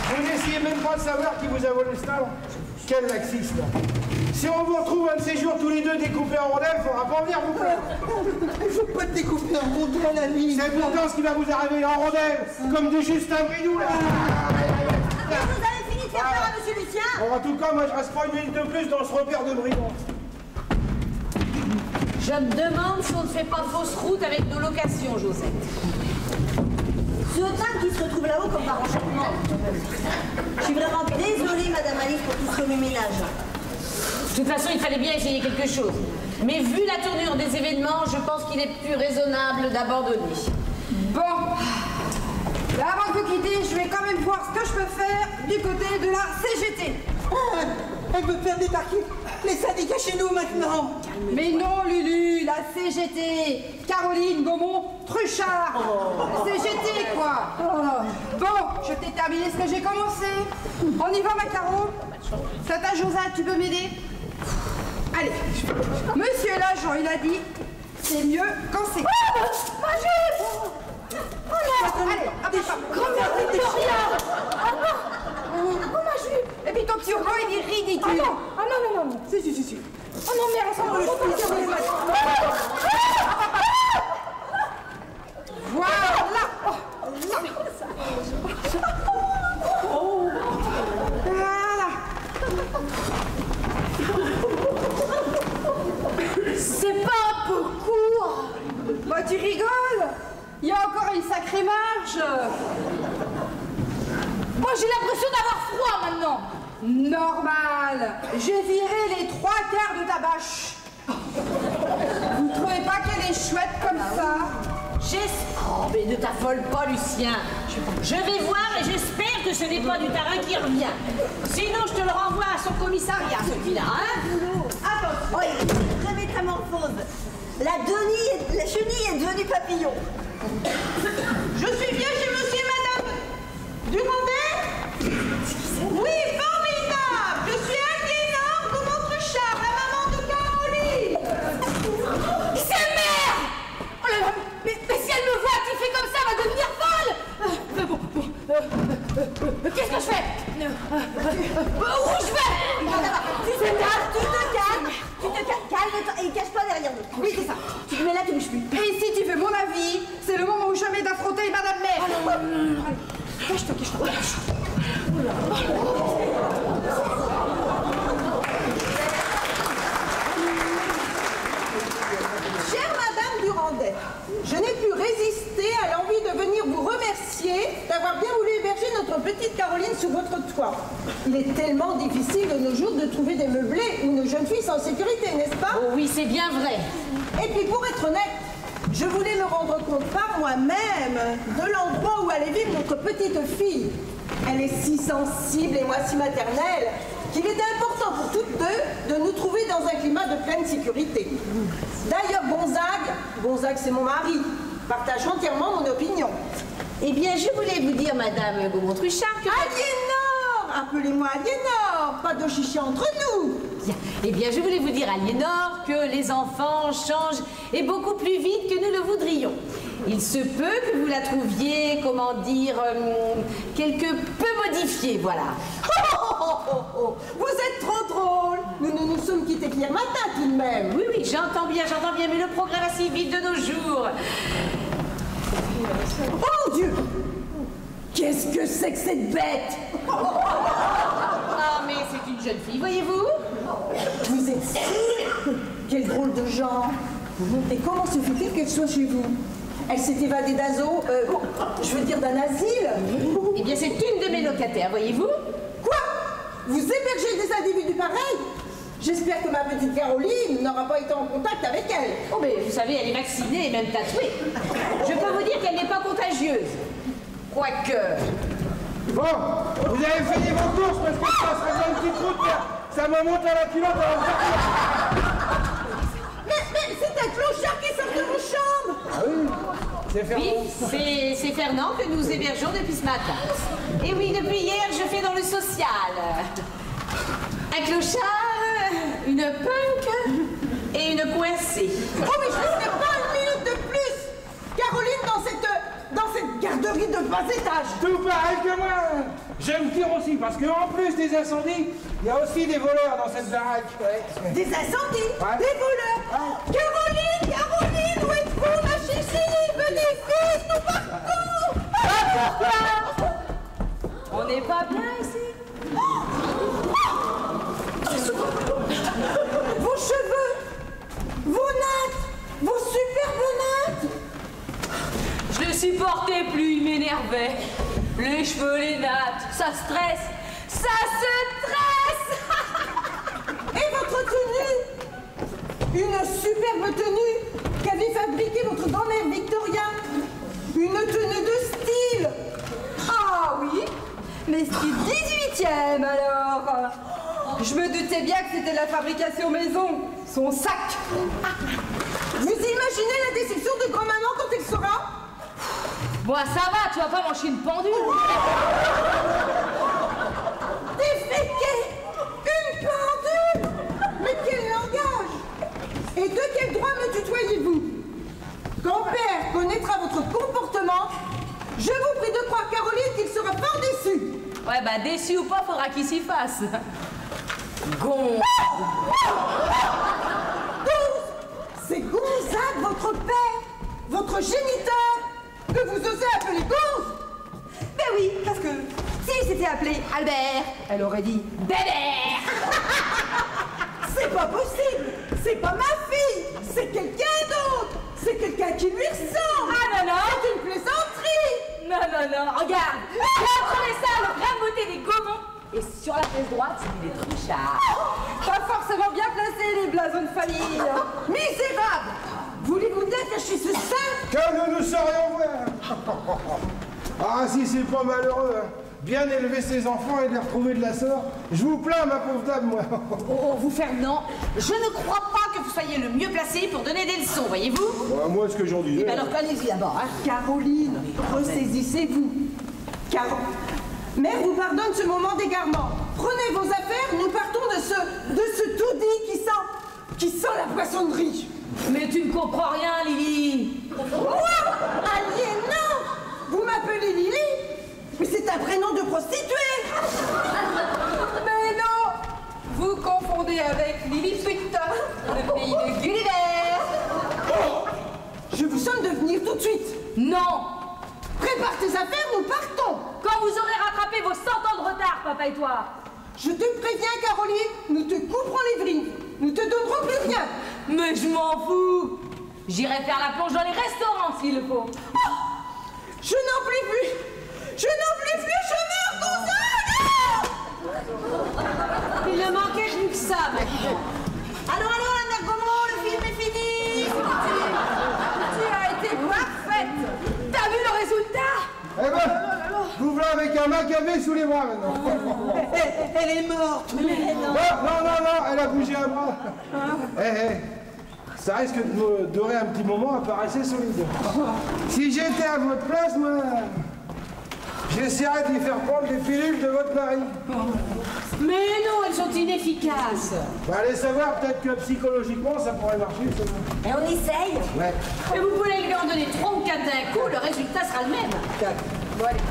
Vous n'essayez même pas de savoir qui vous a volé ce timbre? Quel laxiste, là. Si on vous retrouve un de ces jours tous les deux découpés en rondelles, faudra pas venir vous plaindre. Il faut pas te découper en rondelles, Ali. C'est pourtant ce qui va vous arriver en rondelles, comme du Justin Bridou, là. Vous avez fini de faire peur à monsieur Lucien? Bon, en tout cas, moi je reste pas une minute de plus dans ce repère de brigands. Je me demande si on ne fait pas fausse route avec nos locations, Josette. Ce timbre qui se retrouve là-haut comme par enchantement. Je suis vraiment désolée, Madame Alice, pour tout ce remue-ménage. De toute façon, il fallait bien essayer quelque chose. Mais vu la tournure des événements, je pense qu'il est plus raisonnable d'abandonner. Bon. Là, avant de vous quitter, je vais quand même voir ce que je peux faire du côté de la CGT. Elle veut faire débarquer les syndicats chez nous maintenant. Mais non, Lulu, la CGT. Caroline Gaumont Truchard. La CGT, quoi. Bon, je t'ai terminé ce que j'ai commencé. On y va, ma Caro? Tata Josette, tu peux m'aider? Allez. Monsieur l'agent, il a dit, c'est mieux quand c'est... Oh non! Allez, Grand-mère Victoria! Oh ma jupe! et puis ton petit roi, il est ridicule. Non! Si. Oh non, mais elle ressemble Voilà. Voilà. C'est pas un peu court? Bah tu rigoles? Il y a encore une sacrée marche. Moi j'ai l'impression d'avoir froid maintenant! Normal. J'ai viré les 3/4 de ta bâche. Vous ne trouvez pas qu'elle est chouette comme ça? Oh, mais ne t'affole pas, Lucien. Je vais voir et j'espère que ce n'est pas du tarin qui revient. Sinon, je te le renvoie à son commissariat, celui-là, hein. Attention. Oui, très métamorphose. La chenille est devenue papillon. Je suis bien chez monsieur et madame Durandet. Oui, formidable. Je suis Aliénor Gaumont-Truchard, la maman de Caroline. C'est mère. Oh là là, mais si elle me voit qui fait comme ça, elle va devenir folle. Qu'est-ce que je fais? Où je vais? Tu te calmes et cache-toi derrière nous. Oui, c'est ça. Tu te mets là, tu bouges plus. Et si tu veux mon avis, c'est le moment ou jamais d'affronter madame mère. Cache-toi, cache-toi. Chère Madame Durandet, je n'ai pu résister à l'envie de venir vous remercier d'avoir bien voulu héberger notre petite Caroline sous votre toit. Il est tellement difficile de nos jours de trouver des meublés ou une jeune fille sans sécurité, n'est-ce pas? Oh oui, c'est bien vrai. Et puis pour être honnête, je voulais me rendre compte par moi-même de l'endroit où allait vivre notre petite fille. Elle est si sensible et moi si maternelle qu'il était important pour toutes deux de nous trouver dans un climat de pleine sécurité. D'ailleurs, Gonzague c'est mon mari, partage entièrement mon opinion. Eh bien, je voulais vous dire, Madame Gaumont-Truchard, que... Aliénor! Appelez-moi Aliénor! Pas de chichi entre nous! Bien. Eh bien, je voulais vous dire, Aliénor, que les enfants changent et beaucoup plus vite que nous le voudrions. Il se peut que vous la trouviez, comment dire, quelque peu modifiée, voilà. Vous êtes trop drôle! Nous nous sommes quittés hier matin tout de même. Oui, oui, j'entends bien, mais le progrès va si vite de nos jours. Oh mon Dieu! Qu'est-ce que c'est que cette bête? Ah, mais c'est une jeune fille, voyez-vous? Vous êtes sûre? Quel drôle de genre! Et comment se fait-il qu'elle soit chez vous? Elle s'est évadée d'un asile? Eh bien, c'est une de mes locataires, voyez-vous? Quoi? Vous hébergez des individus pareils? J'espère que ma petite Caroline n'aura pas été en contact avec elle. Oh, mais vous savez, elle est vaccinée et même tatouée. Je peux vous dire qu'elle n'est pas contagieuse. Quoique... Bon, vous avez fini vos courses parce que ça serait dans une petite route, ça me monte à la culotte à la faire. Mais c'est un clochard qui sort de vos chambres. Ah oui, c'est Fernand. Oui, c'est Fernand que nous hébergeons depuis ce matin. Et oui, depuis hier, je fais dans le social. Un clochard, une punk et une coincée. Oh, mais je ne resterai pas une minute de plus. Caroline, dans cette garderie de bas étage. Tout pareil que moi. J'aime dire aussi, parce qu'en plus des incendies, il y a aussi des voleurs dans cette baraque. Ouais. Des incendies? Ouais. Des voleurs? Ouais. Caroline, où êtes-vous, ma chichi? Venez vite, nous partons. On n'est pas bien ici? Vos cheveux, vos nattes, vos superbes nattes. Je le supportais plus, il m'énervait. Les cheveux, les nattes, ça stresse. Ça se tresse. Et votre tenue? Une superbe tenue qu'avait fabriquée votre grand-mère Victoria. Une tenue de style. Ah oui, mais style 18e alors. Je me doutais bien que c'était la fabrication maison. Son sac. Vous imaginez la déception de grand-maman quand elle saura? Bon, ça va, tu vas pas manger une pendule. Déféquer une pendule? Mais quel langage! Et de quel droit me tutoyez-vous? Quand Père connaîtra votre comportement, je vous prie de croire, Caroline, qu'il sera fort déçu. Ouais, bah déçu ou pas, faudra qu'il s'y fasse. Gonze. C'est Gonzague, votre père, votre géniteur, que vous osez appeler Gonze? Ben oui, parce que s'il s'était appelé Albert, elle aurait dit Bébert. C'est pas possible. C'est pas ma fille. C'est quelqu'un d'autre. C'est quelqu'un qui lui ressemble. Ah non, non. C'est une plaisanterie. Non, regarde. Là, on est ça, le grain beauté des Gaumont. Et sur la fesse droite, c'est des Truchards. Pas forcément bien placé les blasons de famille. Misérable. Voulez-vous dire que je suis ce saint que nous nous serions voir. Ah, si c'est pas malheureux, hein. Bien élever ses enfants et les retrouver de la sorte. Je vous plains, ma pauvre dame, moi. Oh, vous Ferdinand, je ne crois pas que vous soyez le mieux placé pour donner des leçons, voyez-vous? Moi, ce que j'en disais... Eh bien alors, allez-y d'abord, hein. Caroline, ressaisissez-vous. Mère vous pardonne ce moment d'égarement. Prenez vos affaires, nous partons de ce tout-dit qui sent la poissonnerie. Mais tu ne comprends rien, Lily. Moi, aliénant, vous m'appelez Lily? Mais c'est un prénom de prostituée. Mais non, vous confondez avec Lilliput, le pays de Gulliver. Je vous somme de venir tout de suite. Non. Prépare tes affaires, nous partons. Quand vous aurez rattrapé vos 100 ans de retard, papa et toi. Je te préviens, Caroline, nous te couperons les griffes. Nous te donnerons plus rien. Mais je m'en fous. J'irai faire la plonge dans les restaurants s'il le faut. Oh, je n'en puis plus. Je n'en puis plus, je meurs console. Il ne manquait plus que ça, maintenant. Alors, la mère Gaumont, le film est fini. Tu as été parfaite. T'as vu le résultat? Eh ben, vous voilà avec un macabé sous les bras, maintenant. Elle est morte. Mais non. Non, elle a bougé un bras. Ça risque de durer un petit moment à paraître solide. Si j'étais à votre place, moi... j'essaierais de lui faire prendre les pilules de votre mari. Mais non, elles sont inefficaces. Bah, allez savoir, peut-être que psychologiquement, ça pourrait marcher. Et on essaye? Ouais. Et vous pouvez lui en donner 3 ou 4 d'un coup, le résultat sera le même. 4. Bon, allez.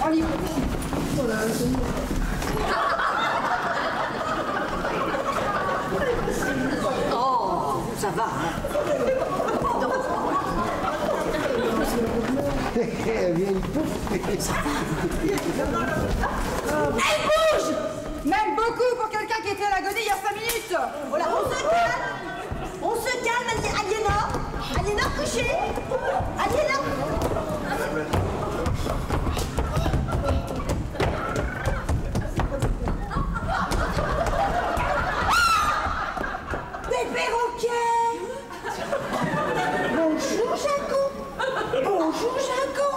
On y va. Oh, ça va, hein? Elle bouge! Même beaucoup pour quelqu'un qui était à l'agonie il y a 5 minutes. Voilà, on se calme, Aliénor, couchez. Aliénor. Des perroquets. Bonjour, Jaco. Bonjour, Jaco.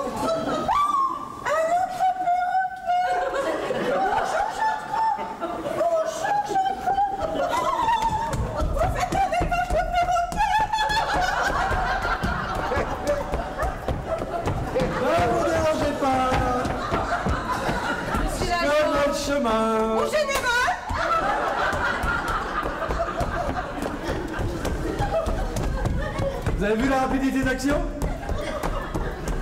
Un autre perroquet. Bonjour, Jaco. Bonjour, Jaco. Vous faites un élevage de perroquets. Ne vous dérangez pas. C'est notre chemin. Au général. Vous avez vu la rapidité d'action?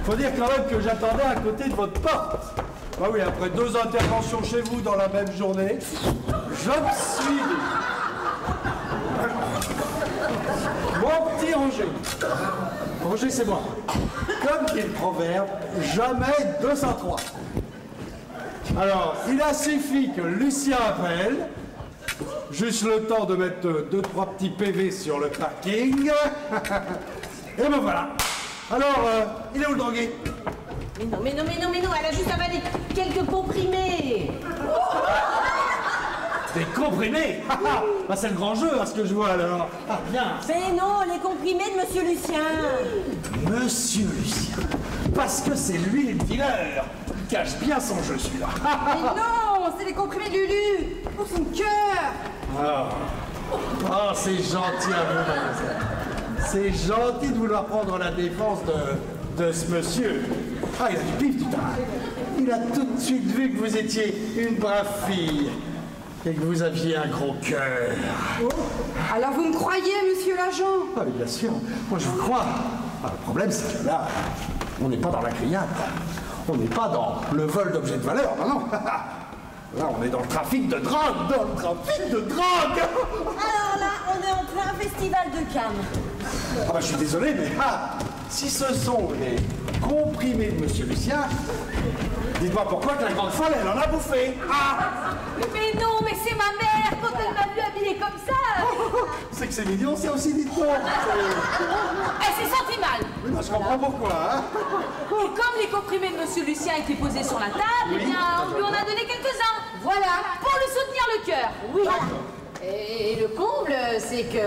Faut dire quand même que j'attendais à côté de votre porte. Bah oui, après 2 interventions chez vous dans la même journée, je me suis dit. Mon petit Roger. Roger, c'est moi. Comme dit le proverbe, jamais 203. Alors, il a suffi que Lucien appelle, juste le temps de mettre 2-3 petits PV sur le parking. Et me voilà. Alors, il est où le drogué? Mais non, elle a juste avalé quelques comprimés. Des comprimés? Bah, c'est le grand jeu, à ce que je vois alors. Ah, bien. Mais non, les comprimés de Monsieur Lucien. Monsieur Lucien. Parce que c'est lui le dealer. Il cache bien son jeu, celui-là. Mais non, c'est les comprimés de Lulu. Pour son cœur. Oh, c'est gentil à vous, mademoiselle. C'est gentil de vouloir prendre la défense de ce monsieur. Ah, il a du pif, tout à l'heure. Il a tout de suite vu que vous étiez une brave fille et que vous aviez un gros cœur. Alors vous me croyez, monsieur l'agent? Ah, mais bien sûr, moi je vous crois. Ah, le problème, c'est que là, on n'est pas dans la grillade. On n'est pas dans le vol d'objets de valeur, non. Là, on est dans le trafic de drogue, Alors là, on est en plein festival de Cannes. Ah bah, je suis désolé, mais si ce sont les comprimés de Monsieur Lucien, dites-moi pourquoi que la grande folle, elle en a bouffé. Mais non, mais c'est ma mère quand elle m'a vu habillée comme ça. C'est que c'est mignon, c'est aussi dit-on. Elle s'est sentie mal. Oui, bah, je comprends pourquoi, hein. Et comme les comprimés de Monsieur Lucien étaient posés sur la table, eh bien, on lui en a donné quelques-uns. Voilà, pour lui soutenir le cœur. Oui. Et le comble, c'est que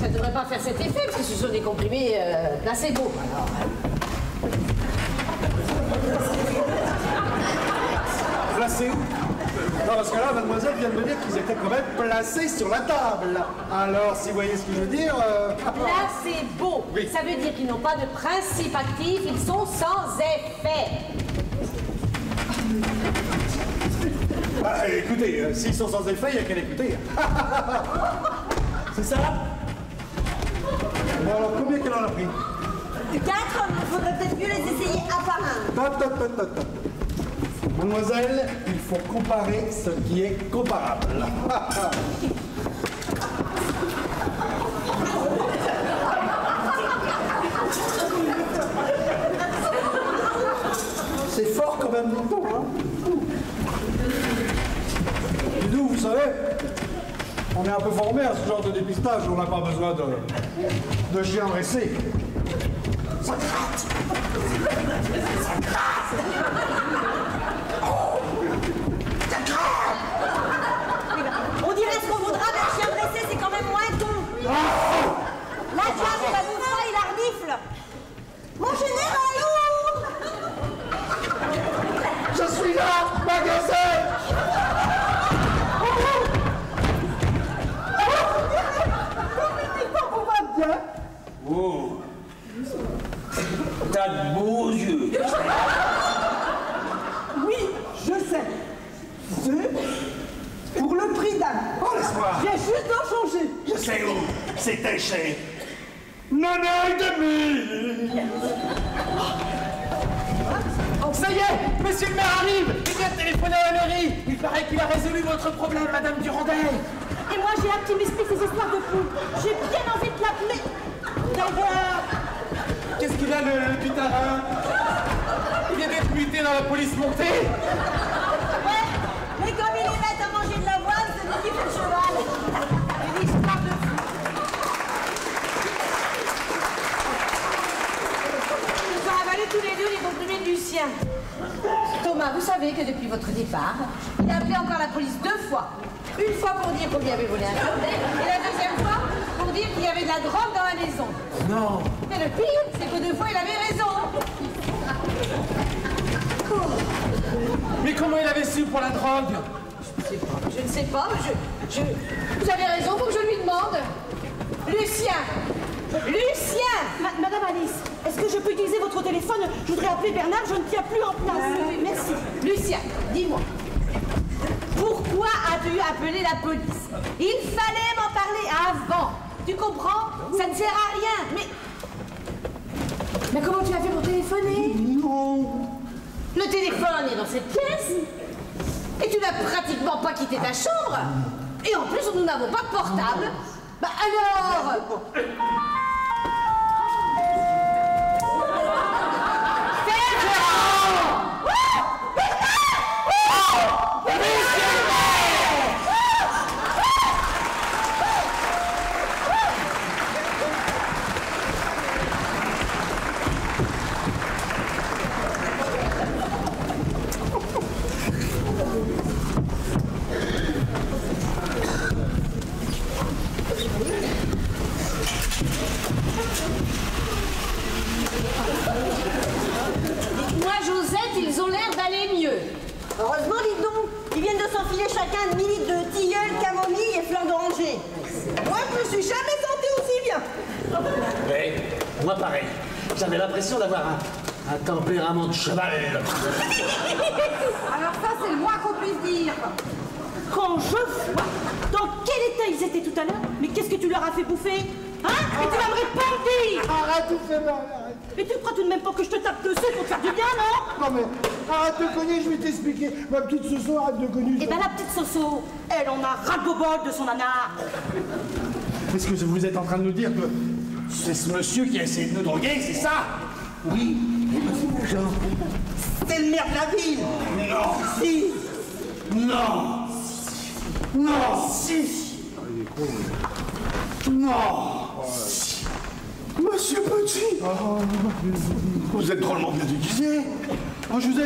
ça ne devrait pas faire cet effet, parce que ce sont des comprimés placebo. Alors, Placés où? Non, parce que là, mademoiselle vient de me dire qu'ils étaient quand même placés sur la table. Alors, si vous voyez ce que je veux dire... Placebo. Oui. Ça veut dire qu'ils n'ont pas de principe actif, ils sont sans effet. Ah, écoutez, s'ils sont sans effet, il n'y a qu'à l'écouter. C'est ça? Bon, alors, combien qu'elle en a pris? 4, il faudrait peut-être mieux les essayer un par un. Top. Mademoiselle, il faut comparer ce qui est comparable. C'est fort quand même, non, hein? Et nous, vous savez, on est un peu formés à ce genre de dépistage, on n'a pas besoin de chiens dressés. Ça gratte! Ça gratte! On dirait ce qu'on voudra, mais un chien dressé, c'est quand même moins con. Là, tu vois, il a bouffé, il a renifle. Mon général! Je suis là, magasin! Oh, t'as de beaux yeux. Oui, je sais. C'est pour le prix d'un. Oh, laisse-moi! Viens juste d'en changer. Je sais où! C'était chez... Nana-et-demi! Ça y est, monsieur le maire arrive. Il vient de téléphoner à la mairie. Il paraît qu'il a résolu votre problème, madame Durandel. Et moi, j'ai hâte qu'il m'explique ces histoires de fou. J'ai bien envie de l'appeler. D'ailleurs, Qu'est-ce qu'il a, le putarin? Il vient d'être muté dans la police montée. Ouais, mais comme il est bête à manger de l'avoine, c'est lui qui fait le cheval. Une histoire de fou. Ils ont avalé tous les deux les comprimés de Lucien. Thomas, vous savez que depuis votre départ, il a appelé encore la police 2 fois. Une fois pour dire qu'on lui avait volé un cocktail, et la deuxième fois pour dire qu'il y avait de la drogue dans la maison. Non. Mais le pire, c'est que 2 fois, il avait raison. Mais comment il avait su pour la drogue? Je ne sais pas, vous avez raison, faut que je lui demande. Lucien! Madame Alice, est-ce que je peux utiliser votre téléphone? Je voudrais appeler Bernard, je ne tiens plus en place. Merci. Lucien, dis-moi. Pourquoi as-tu appelé la police? Il fallait m'en parler avant. Tu comprends? Ça ne sert à rien. Mais comment tu as fait pour téléphoner? Non! Le téléphone est dans cette pièce. Et tu n'as pratiquement pas quitté ta chambre. Et en plus, nous n'avons pas de portable. Bah alors... Dites-moi, Josette, ils ont l'air d'aller mieux. Heureusement, dites donc, ils viennent de s'enfiler chacun 1 litre de tilleul, camomille et fleurs d'oranger. Moi, je me suis jamais sentie aussi bien. Oui, moi pareil. J'avais l'impression d'avoir un tempérament de cheval. Alors ça, c'est le moins qu'on puisse dire. Quand je vois dans quel état ils étaient tout à l'heure, mais qu'est-ce que tu leur as fait bouffer? Hein? Et tu vas me répondre, dis! Arrête, tu fais mal, arrête! Mais tu crois tout de même pas que je te tape dessus pour te faire du bien, non? Non mais, arrête de cogner, je vais t'expliquer. Ma petite Soso, arrête de cogner. Eh ben la petite Soso, elle en a ras-le-bol de son nanar. Est-ce que vous êtes en train de nous dire que c'est ce monsieur qui a essayé de nous droguer, c'est ça? Oui, C'est le maire de la ville. Non! Si. Non! Non! Si! Non! Monsieur Petit! Vous êtes drôlement bien déguisé! Oh, je vous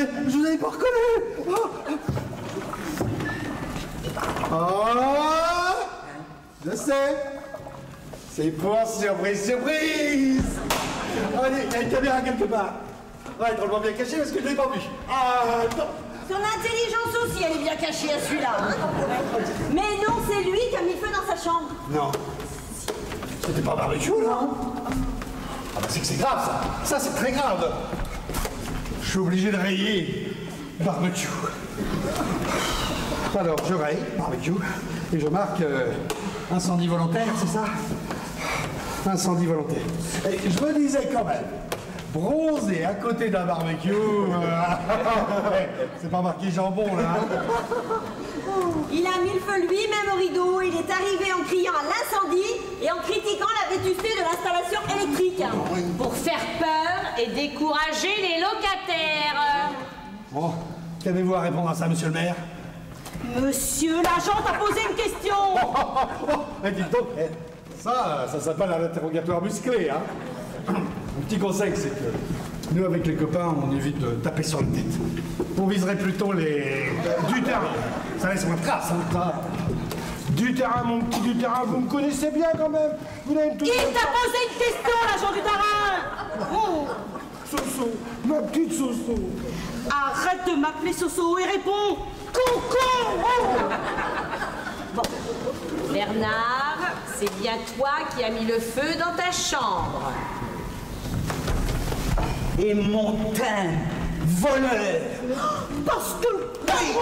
avais pas reconnu! Oh, je sais! C'est pour surprise, surprise. Allez, il y a une caméra quelque part. Ouais, drôlement bien cachée parce que je l'ai pas vu. Ah, non. Son intelligence aussi, elle est bien cachée à celui-là. Hein. Mais non, c'est lui qui a mis feu dans sa chambre. Non. C'était pas barbecue, là. Ah bah c'est que c'est grave, ça. Ça, c'est très grave. Je suis obligé de rayer barbecue. Alors, je raye barbecue et je marque incendie volontaire, c'est ça? Incendie volontaire. Et je me disais quand même, bronzé à côté d'un barbecue, c'est pas marqué jambon, là. Il a mis le feu lui-même au rideau. Il est arrivé en criant à l'incendie et en critiquant la vétusté de l'installation électrique. Pour faire peur et décourager les locataires. Bon, qu'avez-vous à répondre à ça, monsieur le maire? Monsieur l'agent t'a posé une question. Dites donc, ça s'appelle un interrogatoire musclé, hein. Un petit conseil, c'est que nous, avec les copains, on évite de taper sur la tête. On viserait plutôt les... du terrain. Ça laisse moins de traces, hein, ça. Du terrain, mon petit du terrain, vous me connaissez bien quand même. Vous n'avez tout. Il t'a posé une question, l'agent du terrain. Oh. Soso, ma petite Soso. Arrête de m'appeler Soso et réponds. Concon. Oh. Bon, Bernard, c'est bien toi qui as mis le feu dans ta chambre. Et mon teint, voleur. Parce que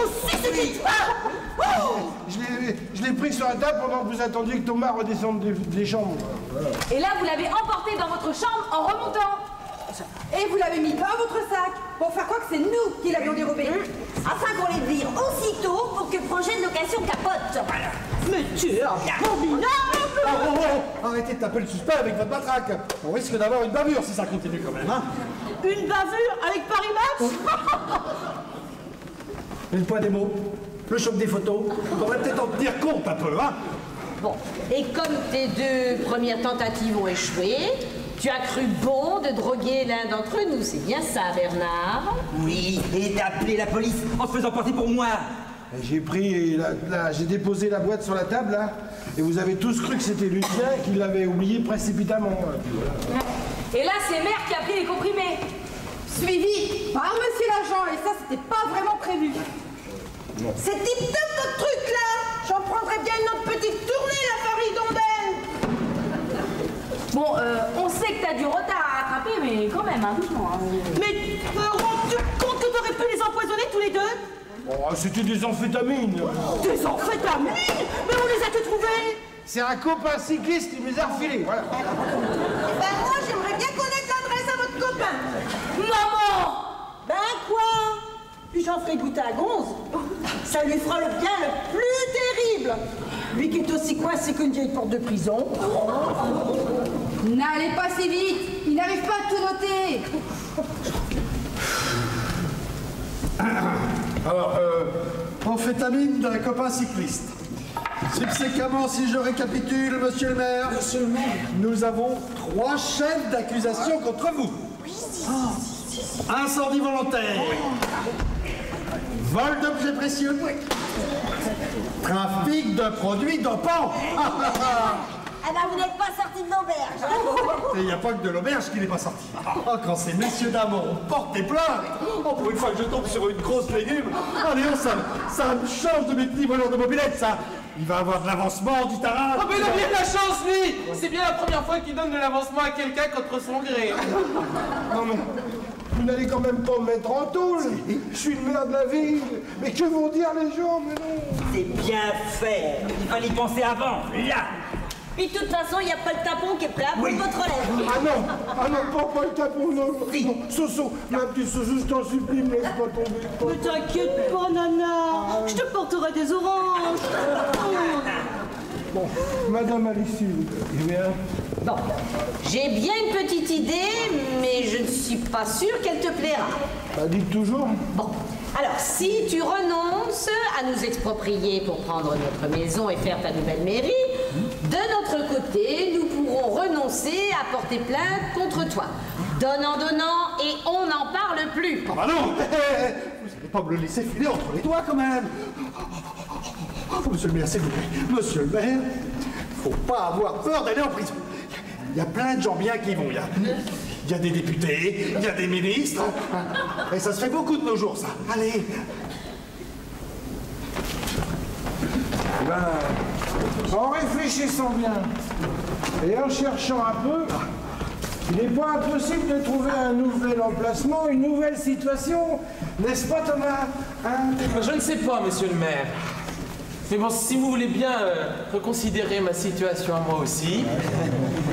aussi c'était toi. Oh. Je l'ai pris sur la table pendant que vous attendiez que Thomas redescende des chambres. Voilà. Et là, vous l'avez emporté dans votre chambre en remontant. Et vous l'avez mis dans votre sac pour faire croire que c'est nous qui l'avions dérobé. Afin qu'on les vire aussitôt pour que le projet de location capote. Mais tu es abominable. Arrêtez de taper le suspect avec votre matraque. On risque d'avoir une bavure si ça continue quand même, hein. Une bavure avec Paris Match. Et le poids des mots, le choc des photos, on devrait peut-être en tenir compte un peu, hein. Bon, et comme tes deux premières tentatives ont échoué, tu as cru bon de droguer l'un d'entre nous, c'est bien ça, Bernard? Oui, et d'appeler la police en se faisant passer pour moi. J'ai pris, j'ai déposé la boîte sur la table, là, et vous avez tous cru que c'était Lucien qui l'avait oublié précipitamment. Voilà. Et là, c'est Mère qui a pris les comprimés. Suivi par monsieur l'agent, et ça, c'était pas vraiment prévu. C'est tip-top votre truc là. J'en prendrais bien une autre petite tournée la Paris d'Ondaine. Bon, on sait que t'as du retard à rattraper, mais quand même, hein, doucement. Hein. Mais rends-tu compte que t'aurais pu les empoisonner tous les deux? Oh, c'était des amphétamines. Des amphétamines? Mais on les a que trouvées. C'est un copain cycliste qui me les a refilés, voilà. Eh ben moi, j'aimerais bien connaître l'adresse à votre copain. Maman! Ben quoi? Puis j'en ferai goûter à Gonze. Ça lui fera le bien le plus terrible. Lui qui est aussi coincé qu'une vieille porte de prison. N'allez pas si vite, il n'arrive pas à tout noter. Alors, amphétamine d'un copain cycliste. Subséquemment, si je récapitule, monsieur le maire, nous avons 3 chefs d'accusation contre vous. Incendie volontaire. Vol d'objets précieux. Trafic de produits dopants. Eh ben, vous n'êtes pas sorti de l'auberge. Et il n'y a pas que de l'auberge qui n'est pas sorti. Oh, quand ces messieurs dames auront porté plainte, oh, pour une fois que je tombe sur une grosse légume, allez, oh, ça me change de mes petits voleurs de mobilette, ça. Il va avoir de l'avancement du terrain. Oh, mais il a bien de la chance, lui. C'est bien la première fois qu'il donne de l'avancement à quelqu'un contre son gré. Non mais, vous n'allez quand même pas me mettre en tôle. Je suis le maire de la ville. Mais que vont dire les gens, mais non. C'est bien fait. Il fallait y penser avant, là. Puis de toute façon, il n'y a pas le tapon qui est prêt à prendre votre relève. Ah non, pas le tapon, non. Non. Soso, ma petite Soso, je t'en supplie, me laisse pas tomber. Ne t'inquiète pas, Nana. Je te porterai des oranges. Bon, Madame Alice, eh bien... Bon, j'ai bien une petite idée, mais je ne suis pas sûre qu'elle te plaira. Bah, dites toujours. Bon, alors si tu renonces à nous exproprier pour prendre notre maison et faire ta nouvelle mairie, de notre côté, nous pourrons renoncer à porter plainte contre toi. Donnant, et on n'en parle plus. Ah bah non. Vous n'allez pas me le laisser filer entre les doigts quand même. Oh, monsieur le maire, s'il vous plaît. Monsieur le maire, faut pas avoir peur d'aller en prison. Il y a plein de gens bien qui vont. Il y a des députés, il y a des ministres. Et ça se fait beaucoup de nos jours, ça. Allez. En réfléchissant bien et en cherchant un peu, il n'est pas impossible de trouver un nouvel emplacement, une nouvelle situation, n'est-ce pas Thomas, hein? Je ne sais pas, monsieur le maire. Mais bon, si vous voulez bien reconsidérer ma situation à moi aussi,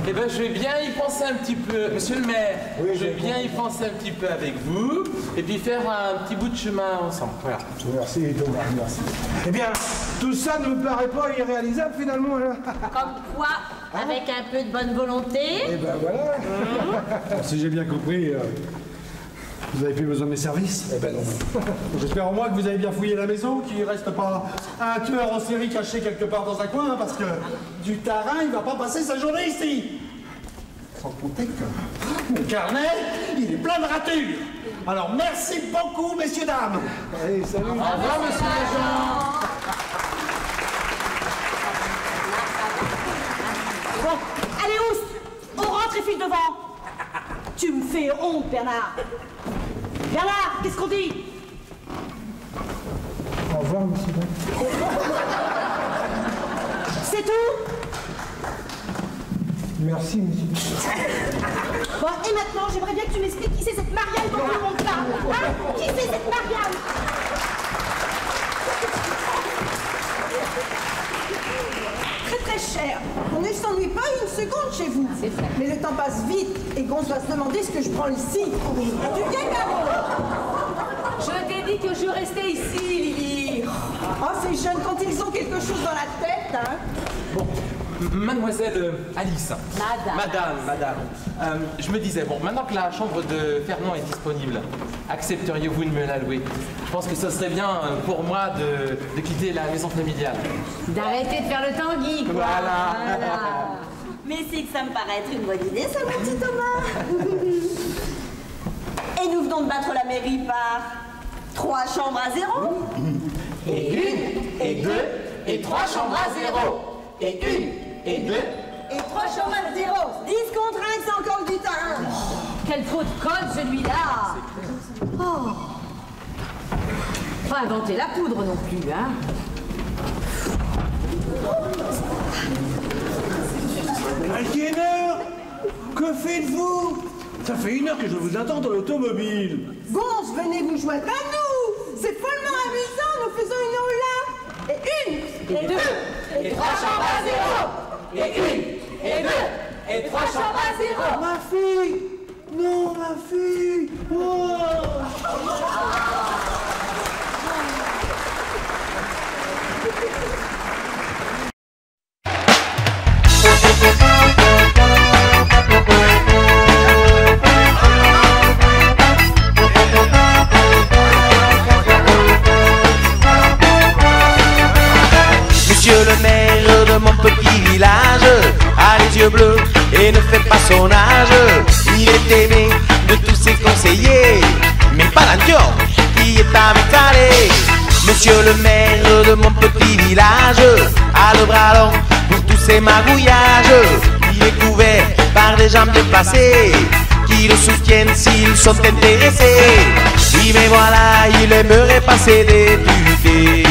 eh ben, je vais bien y penser un petit peu, monsieur le maire. Oui, je vais bien y penser un petit peu avec vous, et puis faire un petit bout de chemin ensemble. Voilà. Merci Thomas, merci. Eh bien, tout ça ne me paraît pas irréalisable finalement. Hein? Comme quoi, avec un peu de bonne volonté. Eh ben voilà. Si j'ai bien compris, vous avez plus besoin de mes services? Eh ben non. J'espère au moins que vous avez bien fouillé la maison, qu'il ne reste pas un tueur en série caché quelque part dans un coin, hein, parce que du tarin, il va pas passer sa journée ici. Sans compter que mon carnet, il est plein de ratures. Alors merci beaucoup, messieurs, dames. Allez, salut. Au revoir, monsieur l'agent. Bon, allez, oust, on rentre et file devant. Tu me fais honte, Bernard. Bernard, qu'est-ce qu'on dit? Au revoir, monsieur. C'est tout? Merci, monsieur. Bon, et maintenant, j'aimerais bien que tu m'expliques qui c'est cette Marianne dont tout le monde parle. Hein? Qui c'est cette Marianne? Très cher. On ne s'ennuie pas une seconde chez vous. C'est vrai. Mais le temps passe vite et qu'on doit se demander ce que je prends ici. Tu viens, Caro? Je t'ai dit que je restais ici, Lily. Oh, ces jeunes, quand ils ont quelque chose dans la tête, hein. Bon, mademoiselle Alice. Madame. Je me disais, bon, maintenant que la chambre de Fernand est disponible, accepteriez-vous de me la louer? Je pense que ce serait bien pour moi de quitter la maison familiale. D'arrêter de faire le tanguy, quoi. Voilà. Mais c'est que ça me paraît être une bonne idée, ça, mon petit Thomas. Et nous venons de battre la mairie par 3 chambres à 0. Et 1, et 2, et 3 chambres à 0. Et 1, et 2. Et 3 chambres à 0. 10 contre 1, c'est encore du terrain. Quel trou de code, celui-là. Oh. Pas inventer la poudre non plus, hein. Aliéneur, que faites-vous? Ça fait 1 heure que je vous attends dans l'automobile. Gonze, venez vous joindre à nous. C'est follement amusant, nous faisons une aula. Et 1, Et 2, et 3 chambres à 0. Et 1, et 2, et 3 chambres à 0. Ma fille! Non, ma fille! Oh. Monsieur le maire de mon petit village a les yeux bleus et ne fait pas son âge. Il est aimé de tous ses conseillers, mais pas l'Antior qui est avec Calais. Monsieur le maire de mon petit village a le bras long pour tous ses magouillages. Il est couvert par des jambes déplacées qui le soutiennent s'ils sont intéressés. Oui mais voilà, il aimerait passer député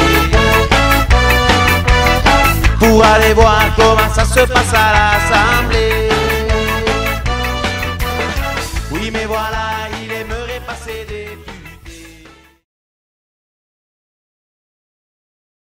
pour aller voir comment ça se passe à l'Assemblée.